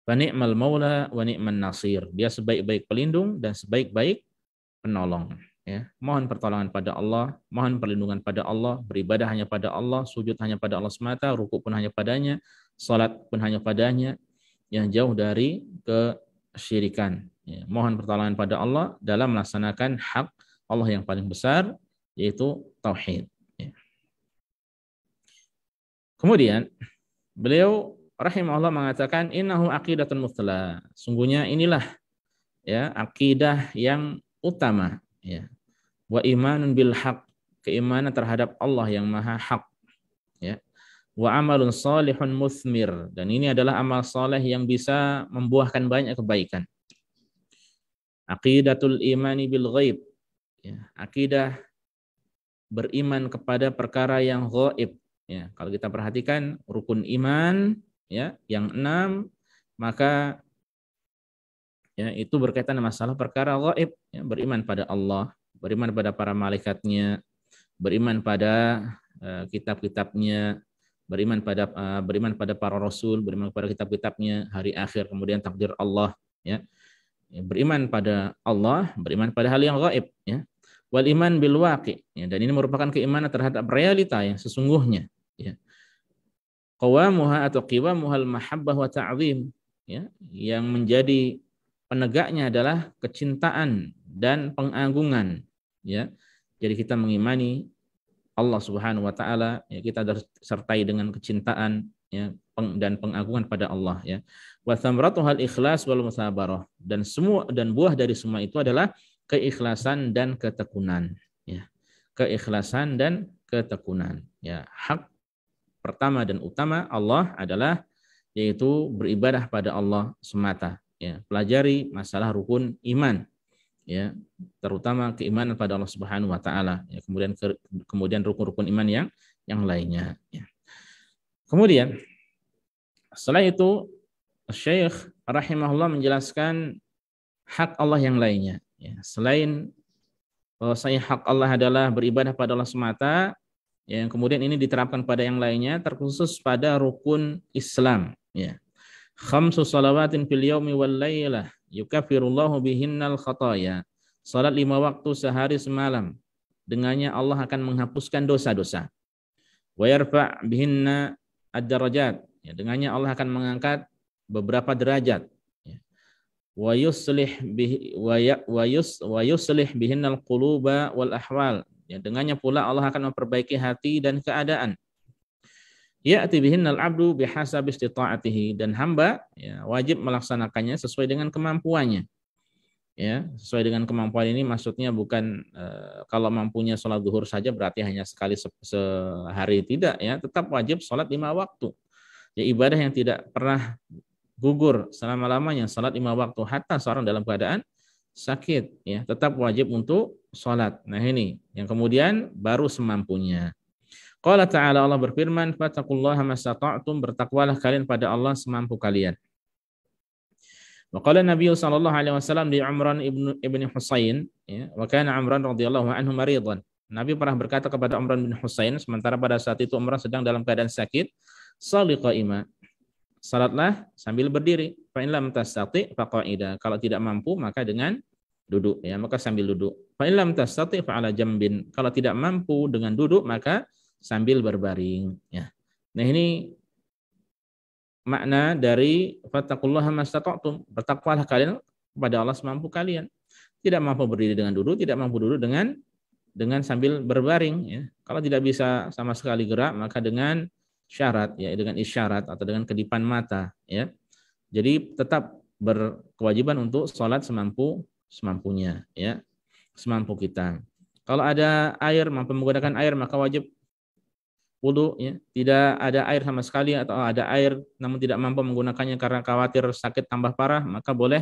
Speaker 1: Wa ni'mal maula wa ni'man nasir, dia sebaik-baik pelindung dan sebaik-baik penolong, ya. Mohon pertolongan pada Allah, mohon perlindungan pada Allah, beribadah hanya pada Allah, sujud hanya pada Allah semata, rukuk pun hanya padanya, salat pun hanya padanya, yang jauh dari kesyirikan. Ya, mohon pertolongan pada Allah dalam melaksanakan hak Allah yang paling besar, yaitu tauhid. Ya. Kemudian beliau rahimahullah mengatakan innahu aqidatun muthla, sungguhnya inilah, ya, akidah yang utama, ya. Wa imanun bil haq, keimanan terhadap Allah yang maha hak, ya. Wa amalun salihun muthmir, dan ini adalah amal saleh yang bisa membuahkan banyak kebaikan. Aqidatul imani bil ghaib, ya, akidah beriman kepada perkara yang ghaib, ya. Kalau kita perhatikan rukun iman, ya, yang 6, maka, ya, itu berkaitan dengan masalah perkara ghaib, ya. Beriman pada Allah, beriman pada para malaikatnya, beriman pada kitab-kitabnya, beriman pada para rasul, beriman pada kitab-kitabnya, hari akhir, kemudian takdir Allah, ya. Beriman pada Allah, beriman pada hal yang gaib, ya. Wal iman bil waqi, ya, dan ini merupakan keimanan terhadap realita yang sesungguhnya, ya. Qawamuha atau qiwamuhal mahabbah wa ta'zim, ya, yang menjadi penegaknya adalah kecintaan dan pengagungan, ya. Jadi kita mengimani Allah Subhanahu wa taala, ya, kita sertai dengan kecintaan, ya, dan pengagungan pada Allah, ya. Wa thamratuhal ikhlas wal musabarah, dan buah dari semua itu adalah keikhlasan dan ketekunan, ya. Keikhlasan dan ketekunan, ya. Hak pertama dan utama Allah adalah yaitu beribadah pada Allah semata. Ya, pelajari masalah rukun iman, ya, terutama keimanan pada Allah Subhanahu wa taala, ya, kemudian rukun-rukun iman yang lainnya, ya. Kemudian setelah itu Syekh rahimahullah menjelaskan hak Allah yang lainnya, ya. Selain bahwasanya hak Allah adalah beribadah pada Allah semata, ya, yang kemudian ini diterapkan pada yang lainnya, terkhusus pada rukun Islam, ya. Khamsu salawatin fil yaumi wal lailah yukaffirullahu bihinnal khataya. Salat 5 waktu sehari semalam, dengannya Allah akan menghapuskan dosa-dosa. Wa yarfa' bihinna ad-darajat, ya, dengannya Allah akan mengangkat beberapa derajat. Ya. Wa yuslih bihinnal quluba wal ahwal, ya, dengannya pula Allah akan memperbaiki hati dan keadaan. Ya'ti bihinnal abdu bihasabi istita'atihi, dan hamba, ya, wajib melaksanakannya sesuai dengan kemampuannya. Ya, sesuai dengan kemampuan ini maksudnya bukan kalau mampunya sholat zuhur saja berarti hanya sekali sehari, tidak, ya, tetap wajib sholat 5 waktu. Ya, ibadah yang tidak pernah gugur selama-lamanya, sholat 5 waktu, hatta seorang dalam keadaan sakit, ya, tetap wajib untuk sholat. Nah, ini yang kemudian baru semampunya. Qala ta'ala, Allah berfirman, fattaqullaha mastata'tum, bertakwalah kalian pada Allah semampu kalian. Wa qala Nabi sallallahu alaihi wasallam di Umran ibn Husain, ya, wa kana Umran radhiyallahu anhu maridan. Nabi pernah berkata kepada Umran bin Husain sementara pada saat itu Umran sedang dalam keadaan sakit, shalli qa'ima, salatlah sambil berdiri, fa in lam tastati fa qa'ida, kalau tidak mampu maka dengan duduk, ya, maka sambil duduk. Fa in lam tastati fa ala jambin, kalau tidak mampu dengan duduk maka sambil berbaring, ya. Nah, ini makna dari fattaqullaha mastata'tum, bertakwalah kalian kepada Allah semampu kalian. Tidak mampu berdiri dengan duduk, tidak mampu duduk dengan sambil berbaring, ya. Kalau tidak bisa sama sekali gerak maka dengan syarat, ya, dengan isyarat atau dengan kedipan mata, ya. Jadi tetap berkewajiban untuk sholat semampunya, ya, semampu kita. Kalau ada air, mampu menggunakan air, maka wajib wudu, ya. Tidak ada air sama sekali atau ada air namun tidak mampu menggunakannya karena khawatir sakit tambah parah, maka boleh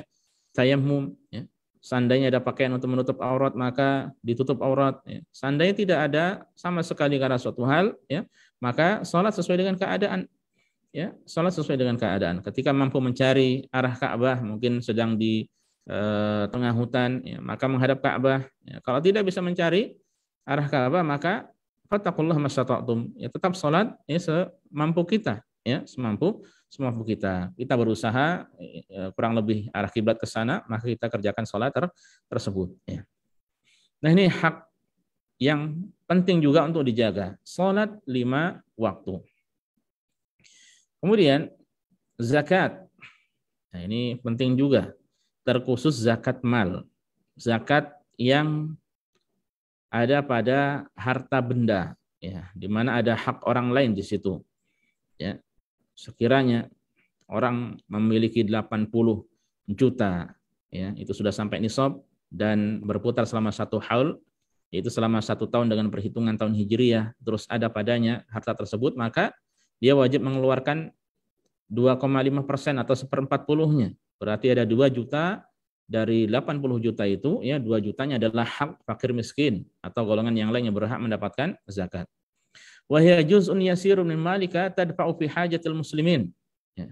Speaker 1: tayammum, ya. Seandainya ada pakaian untuk menutup aurat maka ditutup aurat, ya. Seandainya tidak ada sama sekali karena suatu hal, ya, maka sholat sesuai dengan keadaan, ya, sholat sesuai dengan keadaan. Ketika mampu mencari arah Ka'bah, mungkin sedang di tengah hutan, ya, maka menghadap Ka'bah, ya. Kalau tidak bisa mencari arah Ka'bah maka fattaqullaha mastata'tum, ya, tetap sholat, ya, semampu kita, ya, semampu kita. Kita berusaha kurang lebih arah kiblat ke sana, maka kita kerjakan sholat tersebut, ya. Nah, ini hak yang penting juga untuk dijaga, sholat 5 waktu. Kemudian zakat. Nah, ini penting juga, terkhusus zakat mal, zakat yang ada pada harta benda, ya, di mana ada hak orang lain di situ, ya. Sekiranya orang memiliki 80 juta, ya, itu sudah sampai nisab dan berputar selama 1 haul, yaitu selama 1 tahun dengan perhitungan tahun Hijriyah, terus ada padanya harta tersebut, maka dia wajib mengeluarkan 2,5% atau 1/40-nya. Berarti ada 2 juta. Dari 80 juta itu, ya, 2 jutanya adalah hak fakir miskin atau golongan yang lain yang berhak mendapatkan zakat. Wa hiya juz'un yasirun min malika tadfa'u fi hajatil muslimin. Ya.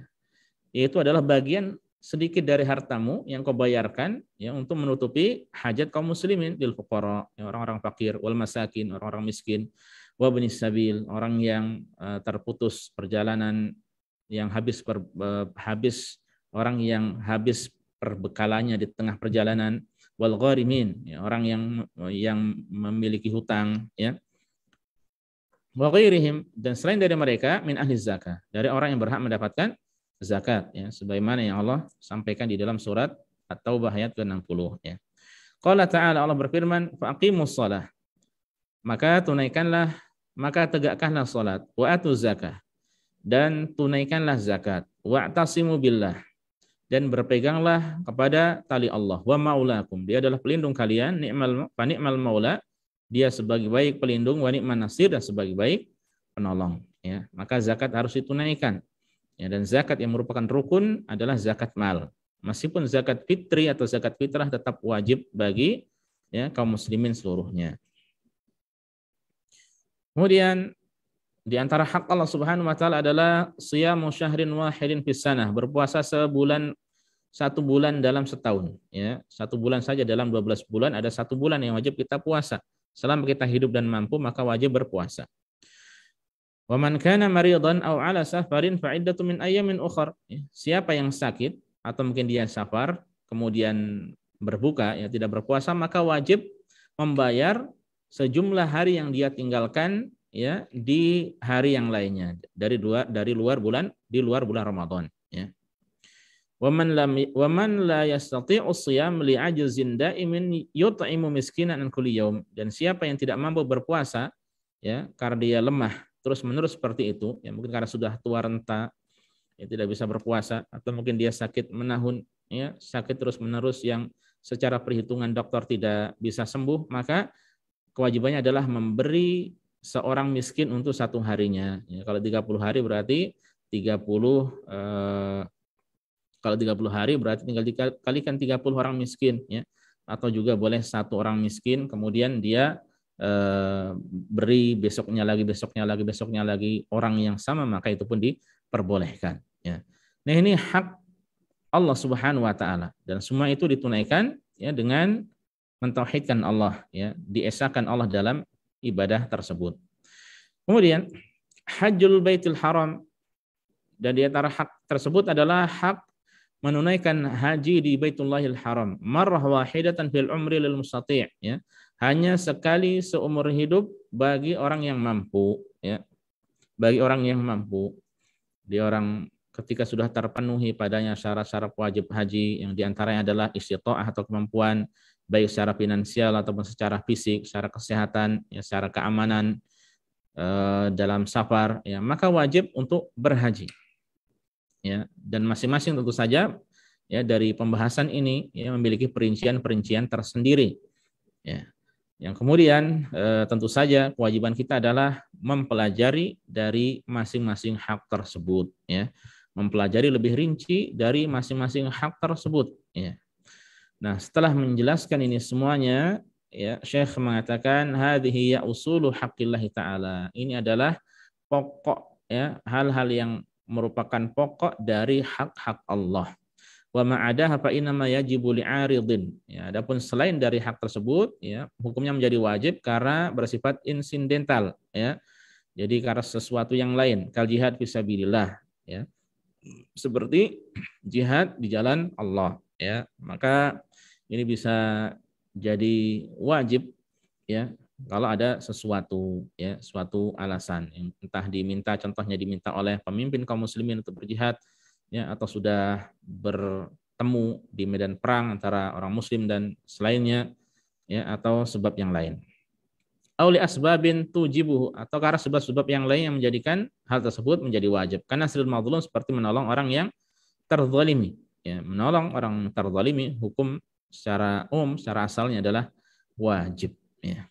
Speaker 1: Itu adalah bagian sedikit dari hartamu yang kau bayarkan, ya, untuk menutupi hajat kaum muslimin, lil fuqara, ya, orang-orang fakir, wal masakin, orang-orang miskin, wa bnis sabil, orang yang terputus perjalanan, yang habis orang yang habis perbekalannya di tengah perjalanan, wal gharimin, ya, orang yang memiliki hutang, ya, wa ghairihim, dan selain dari mereka, min ahli zakah, dari orang yang berhak mendapatkan zakat, ya, sebagaimana yang Allah sampaikan di dalam surat At-Taubah ayat ke-60, ya. Qala ta'ala, Allah berfirman, faqimus shalah, maka tegakkanlah salat, wa atuz zakah, dan tunaikanlah zakat, wa'tasimu billah, dan berpeganglah kepada tali Allah, wa maulakum, dia adalah pelindung kalian, ni'mal maula, dia sebagai baik pelindung, wa ni'man nasir, dan sebagai baik penolong. ya, maka zakat harus ditunaikan. Ya, dan zakat yang merupakan rukun adalah zakat mal. Meskipun zakat fitri atau zakat fitrah tetap wajib bagi ya kaum muslimin seluruhnya. Kemudian di antara hak Allah Subhanahu wa taala adalah siyamu syahrin wahidin fis sanah, berpuasa satu bulan dalam setahun, ya. Satu bulan saja dalam 12 bulan ada satu bulan yang wajib kita puasa. Selama kita hidup dan mampu maka wajib berpuasa. Wa man kana maridan aw ala safarin fa iddatu min ayyamin ukhra. Siapa yang sakit atau mungkin dia safar kemudian berbuka ya tidak berpuasa maka wajib membayar sejumlah hari yang dia tinggalkan ya di hari yang lainnya di luar bulan Ramadan ya. Wa man la yastati'u shiyam li'ajzin da'imin yut'imu miskinan an kulli yaum, dan siapa yang tidak mampu berpuasa ya karena dia lemah terus-menerus seperti itu ya, mungkin karena sudah tua renta ya tidak bisa berpuasa atau mungkin dia sakit menahun ya, sakit terus-menerus yang secara perhitungan dokter tidak bisa sembuh, maka kewajibannya adalah memberi seorang miskin untuk satu harinya. Ya, kalau 30 hari berarti 30 kalau 30 hari berarti tinggal dikalikan 30 orang miskin ya. Atau juga boleh satu orang miskin kemudian dia beri besoknya lagi orang yang sama, maka itu pun diperbolehkan ya. Nah, ini hak Allah Subhanahu wa taala dan semua itu ditunaikan ya dengan mentauhidkan Allah ya, diesakan Allah dalam ibadah tersebut. Kemudian Hajjul Baitul Haram, dan di antara hak tersebut adalah hak menunaikan haji di Baitullahil Haram marrah wahidatan fil umri lil mustati' ya, hanya sekali seumur hidup bagi orang yang mampu ya, bagi orang yang mampu. Dia orang ketika sudah terpenuhi padanya syarat-syarat wajib haji yang diantaranya adalah istita'ah atau kemampuan baik secara finansial ataupun secara fisik, secara kesehatan, ya, secara keamanan dalam safar, ya, maka wajib untuk berhaji. Ya, dan masing-masing tentu saja ya dari pembahasan ini ya memiliki perincian-perincian tersendiri. Ya. Yang kemudian tentu saja kewajiban kita adalah mempelajari dari masing-masing hak tersebut. Ya. Mempelajari lebih rinci dari masing-masing hak tersebut. Ya. Nah, setelah menjelaskan ini semuanya, ya, Syekh mengatakan hadhihi ya usulu haqqillahi ta'ala. Ini adalah pokok ya, hal-hal yang merupakan pokok dari hak-hak Allah. Wa ma'adaha fa inna yajibu li'aridin. Ya, adapun selain dari hak tersebut, ya, hukumnya menjadi wajib karena bersifat insidental, ya. Jadi karena sesuatu yang lain, kal jihad fisabilillah, ya. Seperti jihad di jalan Allah, ya. Maka ini bisa jadi wajib ya kalau ada sesuatu ya, suatu alasan yang entah diminta, contohnya diminta oleh pemimpin kaum muslimin untuk berjihad ya, atau sudah bertemu di medan perang antara orang muslim dan selainnya ya, atau sebab yang lain. Auli asbabin tujibuhu, atau karena sebab-sebab yang lain yang menjadikan hal tersebut menjadi wajib. Karena nasrul mazlum seperti menolong orang yang terzalimi ya, menolong orang terzalimi hukum secara umum secara asalnya adalah wajib ya.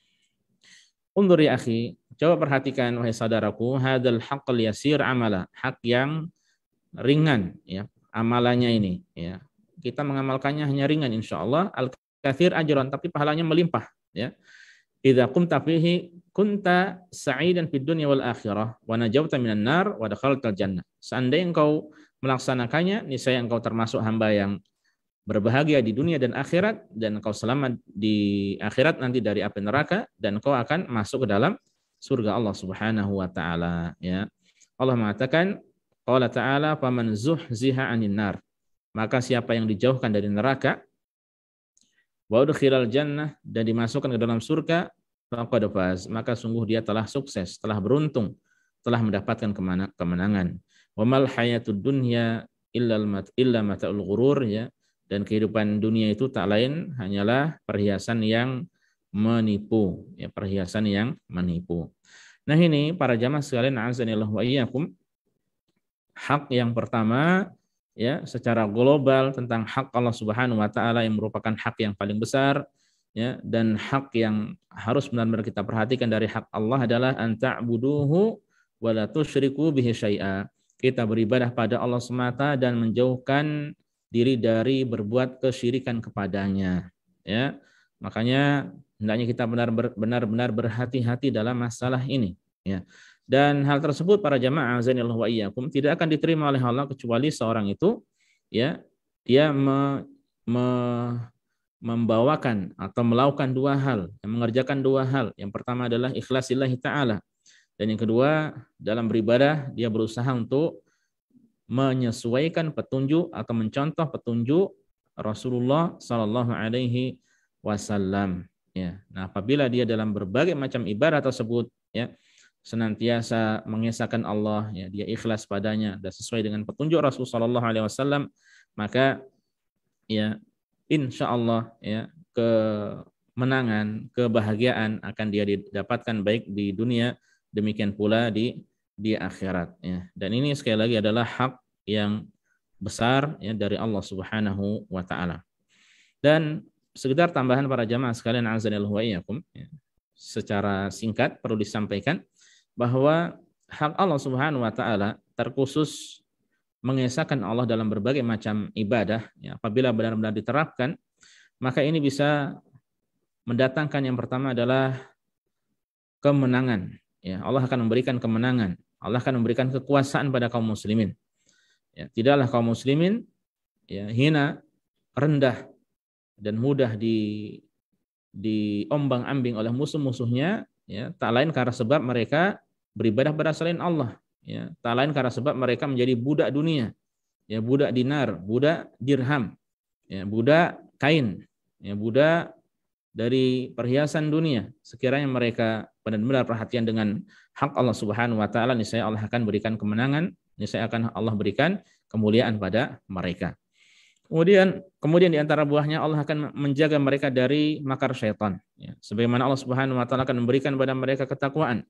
Speaker 1: Undur ya akhi, coba perhatikan wahai saudaraku, hadzal haqqal yasir amala, hak yang ringan ya amalannya ini ya. Kita mengamalkannya hanya ringan insyaallah, al-katsir ajran, tapi pahalanya melimpah ya. Idza qumta fihi kunta sa'idan fid dunya wal akhirah wa najawta minan nar wa dakhaltal jannah. Seandainya engkau melaksanakannya, niscaya engkau termasuk hamba yang berbahagia di dunia dan akhirat, dan engkau selamat di akhirat nanti dari api neraka, dan engkau akan masuk ke dalam surga Allah Subhanahu wa taala ya. Allah mengatakan, qala ta'ala faman zuhziha 'anil nar, maka siapa yang dijauhkan dari neraka, wa udkhilal jannah, dan dimasukkan ke dalam surga, faqad faz, maka sungguh dia telah sukses, telah beruntung, telah mendapatkan kemenangan. Wa mal hayatud dunya illa mata'ul ghurur ya. Dan kehidupan dunia itu tak lain hanyalah perhiasan yang menipu, ya, perhiasan yang menipu. Nah, ini para jamaah sekalian, azanillahu wa iyyakum, hak yang pertama ya secara global tentang hak Allah Subhanahu wa taala yang merupakan hak yang paling besar ya, dan hak yang harus benar-benar kita perhatikan dari hak Allah adalah an ta'buduhu wa la tusyriku bihi syai'a. Kita beribadah pada Allah semata dan menjauhkan diri dari berbuat kesyirikan kepadanya. Ya, makanya hendaknya kita benar-benar berhati-hati dalam masalah ini. Ya, dan hal tersebut para jamaah azanillahu wa iyyakum tidak akan diterima oleh Allah kecuali seorang itu, ya, dia membawakan atau melakukan dua hal, mengerjakan dua hal. Yang pertama adalah ikhlas lillahi ta'ala. Dan yang kedua, dalam beribadah dia berusaha untuk menyesuaikan petunjuk atau mencontoh petunjuk Rasulullah Sallallahu Alaihi Wasallam. Ya, nah apabila dia dalam berbagai macam ibadah tersebut, ya, senantiasa mengesahkan Allah, ya, dia ikhlas padanya dan sesuai dengan petunjuk Rasul Sallallahu Alaihi Wasallam, maka ya insya Allah ya kemenangan, kebahagiaan akan dia didapatkan baik di dunia, demikian pula di akhirat. Ya. Dan ini sekali lagi adalah hak yang besar ya dari Allah Subhanahu wa taala. Dan sekedar tambahan para jamaah sekalian azanillahu wa iyyakum, ya, secara singkat perlu disampaikan bahwa hak Allah Subhanahu wa taala terkhusus mengesahkan Allah dalam berbagai macam ibadah, ya, apabila benar-benar diterapkan, maka ini bisa mendatangkan yang pertama adalah kemenangan. Ya, Allah akan memberikan kemenangan. Allah akan memberikan kekuasaan pada kaum muslimin. Ya, tidaklah kaum muslimin ya, hina, rendah, dan mudah diombang-ambing oleh musuh-musuhnya, ya, tak lain karena sebab mereka beribadah pada selain Allah. Ya, tak lain karena sebab mereka menjadi budak dunia, ya, budak dinar, budak dirham, ya, budak kain, ya, budak dari perhiasan dunia. Sekiranya mereka benar-benar perhatian dengan hak Allah Subhanahu wa taala, niscaya Allah akan berikan kemenangan, niscaya akan Allah berikan kemuliaan pada mereka. Kemudian di antara buahnya Allah akan menjaga mereka dari makar syaitan. Ya, sebagaimana Allah Subhanahu wa taala akan memberikan kepada mereka ketakwaan.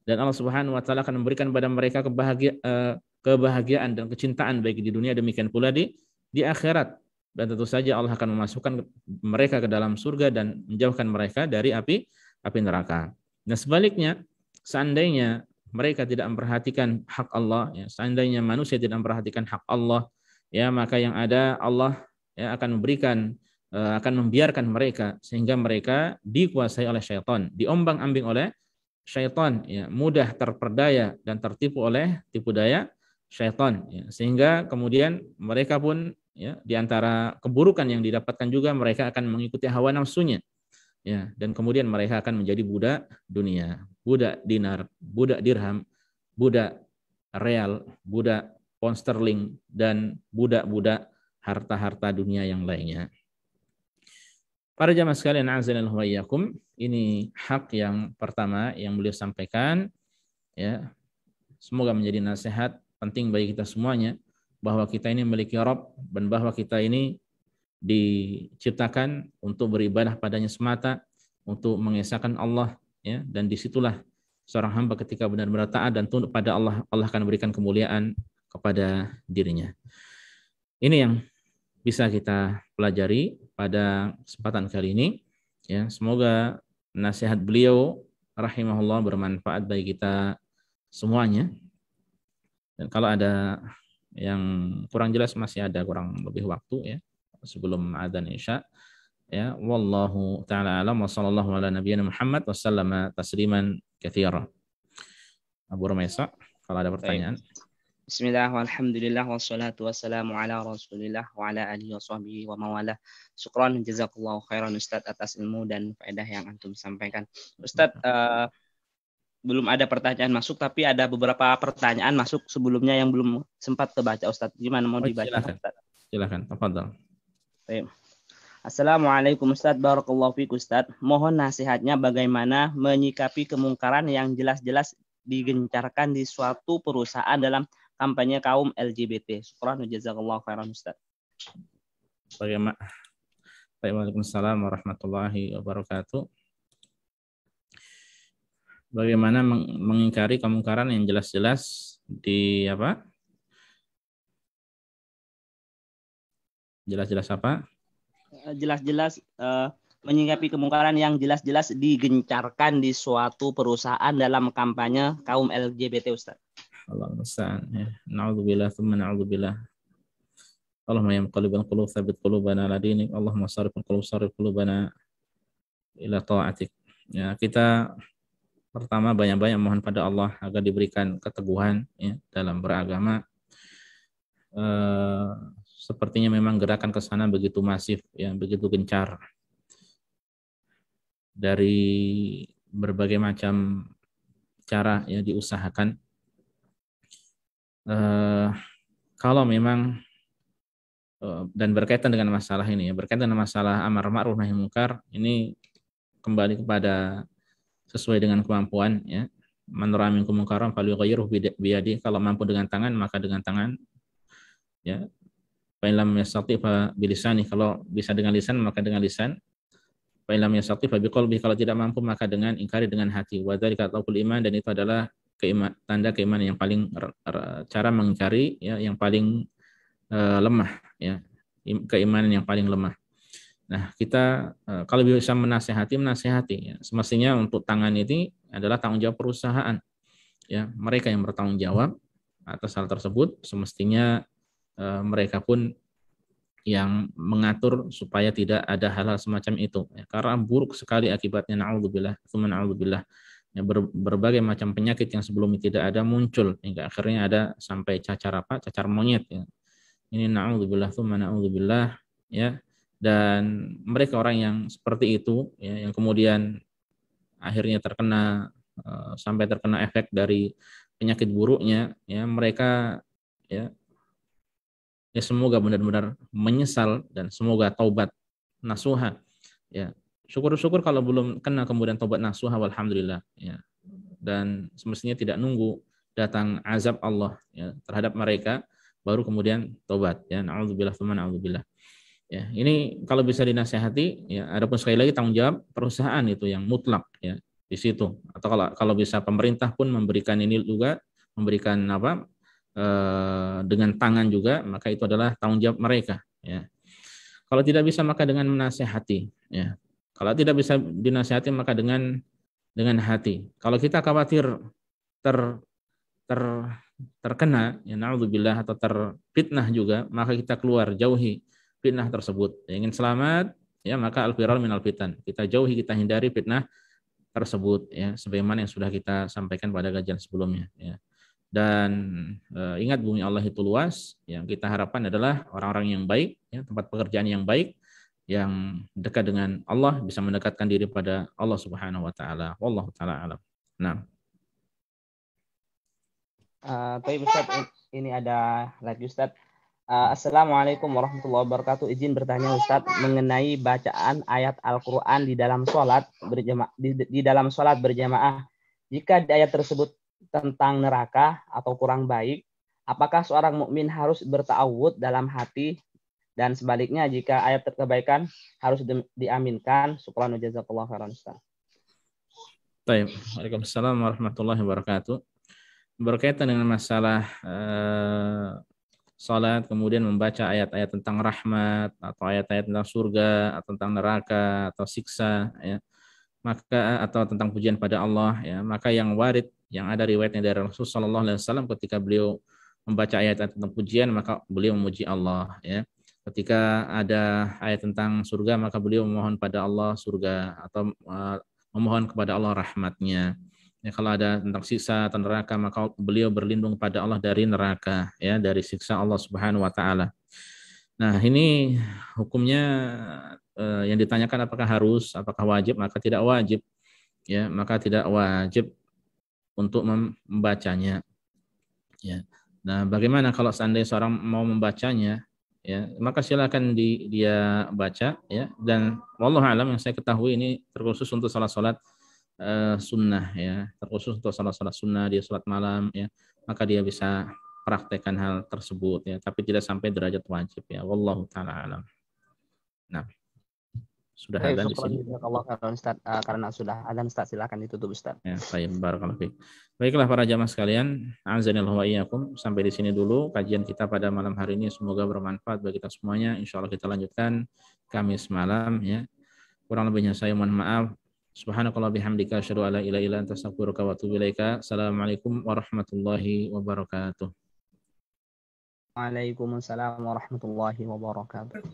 Speaker 1: Dan Allah Subhanahu wa taala akan memberikan kepada mereka kebahagiaan dan kecintaan baik di dunia demikian pula di akhirat. Dan tentu saja Allah akan memasukkan mereka ke dalam surga dan menjauhkan mereka dari api neraka. Nah sebaliknya, seandainya mereka tidak memperhatikan hak Allah, ya, seandainya manusia tidak memperhatikan hak Allah, ya, maka yang ada Allah ya akan membiarkan mereka sehingga mereka dikuasai oleh syaitan, diombang-ambing oleh syaitan, ya, mudah terperdaya dan tertipu oleh tipu daya syaitan, ya, sehingga kemudian mereka pun ya di antara keburukan yang didapatkan juga mereka akan mengikuti hawa nafsunya, ya, dan kemudian mereka akan menjadi budak dunia, budak dinar, budak dirham, budak real, budak pound sterling, dan budak-budak harta-harta dunia yang lainnya. Para jamaah sekalian azanillahu wa iyyakum, ini hak yang pertama yang beliau sampaikan, ya. Semoga menjadi nasihat penting bagi kita semuanya bahwa kita ini memiliki Rabb dan bahwa kita ini diciptakan untuk beribadah padanya semata, untuk mengesahkan Allah, ya, dan disitulah seorang hamba ketika benar-benar taat dan tunduk pada Allah, Allah akan berikan kemuliaan kepada dirinya. Ini yang bisa kita pelajari pada kesempatan kali ini, ya. Semoga nasihat beliau rahimahullah bermanfaat bagi kita semuanya. Dan kalau ada yang kurang jelas, masih ada kurang lebih waktu, ya, sebelum adzan Isya, ya. Wallahu taala alam wa sallallahu ala nabiyyina Muhammad wa sallama tasliman katsira. Abu Rumaisa, kalau ada pertanyaan.
Speaker 2: Bismillah, walhamdulillah, wassalatu wassalamu ala rasulillah wa ala alihi wa sahbihi wa mawalah. Syukran, jazakallahu khairan Ustadz atas ilmu dan faedah yang antum sampaikan. Ustadz, belum ada pertanyaan masuk, tapi ada beberapa pertanyaan masuk sebelumnya yang belum sempat kebaca Ustadz. Gimana mau dibaca?
Speaker 1: Silakan, tafadhal.
Speaker 2: Baik. Assalamualaikum Ustadz, barakallahu fiik Ustadz. Mohon nasihatnya bagaimana menyikapi kemungkaran yang jelas-jelas digencarkan di suatu perusahaan dalam kampanye kaum LGBT. Syukran, jazakallahu khairan Ustaz.
Speaker 1: Bagaimana? Waalaikumsalam warahmatullahi wabarakatuh. Bagaimana mengingkari kemungkaran yang jelas-jelas di apa? Jelas-jelas apa?
Speaker 2: Jelas-jelas menyikapi kemungkaran yang jelas-jelas digencarkan di suatu perusahaan dalam kampanye kaum LGBT, Ustaz?
Speaker 1: Allah musta'an. Ya. Na'udzubillah, tsumma na'udzubillah. Allahumma ya muqallibal qulub tsabbit qulubana ala dinik. Allahumma sarrifal qulub sarrif qulubana ila ta'atik. Ya, kita pertama banyak-banyak mohon pada Allah agar diberikan keteguhan ya, dalam beragama. Sepertinya memang gerakan ke sana begitu masif, ya, begitu gencar. Dari berbagai macam cara ya diusahakan. Kalau memang dan berkaitan dengan masalah ini ya, berkaitan dengan masalah amar ma'ruf nahi munkar, ini kembali kepada sesuai dengan kemampuan ya. Man ra'a minkum munkaran falyughayyirhu biyadihi, kalau mampu dengan tangan maka dengan tangan ya. Fa in lam yastati' fa bilisani, kalau bisa dengan lisan maka dengan lisan. Fa in lam yastati' fa biqalbi, kalau tidak mampu maka dengan ingkari dengan hati. Wa dzalika taqul iman, dan itu adalah tanda keimanan yang paling cara mengingkari ya, yang paling lemah ya, keimanan yang paling lemah. Nah, kita kalau bisa menasehati ya. Semestinya untuk tangan ini adalah tanggung jawab perusahaan ya, mereka yang bertanggung jawab atas hal tersebut. Semestinya mereka pun yang mengatur supaya tidak ada hal-hal semacam itu ya, karena buruk sekali akibatnya, na'udzubillah tsumma na'udzubillah ya, berbagai macam penyakit yang sebelumnya tidak ada muncul hingga akhirnya ada sampai cacar monyet ya. Ini na'udzubillah tsumma na'udzubillah ya. Dan mereka orang yang seperti itu ya, yang kemudian akhirnya sampai terkena efek dari penyakit buruknya ya, mereka ya semoga benar-benar menyesal dan semoga taubat nasuha ya. Syukur-syukur kalau belum kena kemudian taubat nasuha, walhamdulillah ya. Dan semestinya tidak nunggu datang azab Allah ya terhadap mereka baru kemudian taubat ya. Na'udzubillah tsumma na'udzubillah. Ya, ini kalau bisa dinasihati ya, adapun sekali lagi tanggung jawab perusahaan itu yang mutlak ya di situ. Atau kalau bisa pemerintah pun memberikan ini juga, memberikan dengan tangan juga, maka itu adalah tanggung jawab mereka ya. Kalau tidak bisa maka dengan menasihati ya. Kalau tidak bisa dinasihati maka dengan hati. Kalau kita khawatir terkena ya, na'udzubillah, atau terfitnah juga, maka kita keluar, jauhi fitnah tersebut. Ingin selamat ya, maka al-firar minal fitan. Kita jauhi, kita hindari fitnah tersebut ya, sebagaimana yang sudah kita sampaikan pada kajian sebelumnya ya. Dan ingat, bumi Allah itu luas. Yang kita harapkan adalah orang-orang yang baik ya, tempat pekerjaan yang baik, yang dekat dengan Allah, bisa mendekatkan diri pada Allah Subhanahu wa taala. Wallahu taala alam. Nah.
Speaker 2: Baik Ustaz, ini ada lagi Ustaz. Assalamualaikum warahmatullahi wabarakatuh. Izin bertanya Ustaz mengenai bacaan ayat Al-Qur'an di dalam sholat berjamaah, di dalam sholat berjamaah. Jika di ayat tersebut tentang neraka atau kurang baik, apakah seorang mukmin harus berta'awud dalam hati, dan sebaliknya jika ayat kebaikan harus diaminkan? Syukran wa jazakallahu khairan Ustaz.
Speaker 1: Baik. Waalaikumsalam warahmatullahi wabarakatuh. Berkaitan dengan masalah salat, kemudian membaca ayat-ayat tentang rahmat atau ayat-ayat tentang surga atau tentang neraka atau siksa ya, maka atau tentang pujian pada Allah ya, maka yang warid, yang ada riwayatnya dari Rasulullah SAW, ketika beliau membaca ayat-ayat tentang pujian maka beliau memuji Allah ya. Ketika ada ayat tentang surga maka beliau memohon pada Allah surga atau memohon kepada Allah rahmatnya. Ya, kalau ada tentang siksa atau neraka maka beliau berlindung pada Allah dari neraka ya, dari siksa Allah Subhanahu wa taala. Nah, ini hukumnya yang ditanyakan apakah harus, apakah wajib, maka tidak wajib. Ya, maka tidak wajib untuk membacanya. Ya. Nah, bagaimana kalau seandainya seorang mau membacanya? Ya, maka silakan dia baca ya, dan wallahu alam, yang saya ketahui ini terkhusus untuk salat-salat sunnah ya, terkhusus untuk salat-salat sunnah, dia salat malam ya, maka dia bisa praktekkan hal tersebut ya, tapi tidak sampai derajat wajib ya, wallahu taala alam. Nah, sudah ada di sini.
Speaker 2: Ustaz, karena sudah ada Ustaz, silakan ditutup Ustaz.
Speaker 1: Ya, baik, barakallahu fiik. Baiklah para jamaah sekalian, azanillahu wa iyyakum, sampai di sini dulu kajian kita pada malam hari ini, semoga bermanfaat bagi kita semuanya. Insyaallah kita lanjutkan Kamis malam ya. Kurang lebihnya saya mohon maaf. Subhanakallah bihamdika asyhadu an la ilaha illa anta astaghfiruka wa atubu ilaika. Assalamualaikum warahmatullahi wabarakatuh.
Speaker 2: Waalaikumsalam warahmatullahi wabarakatuh.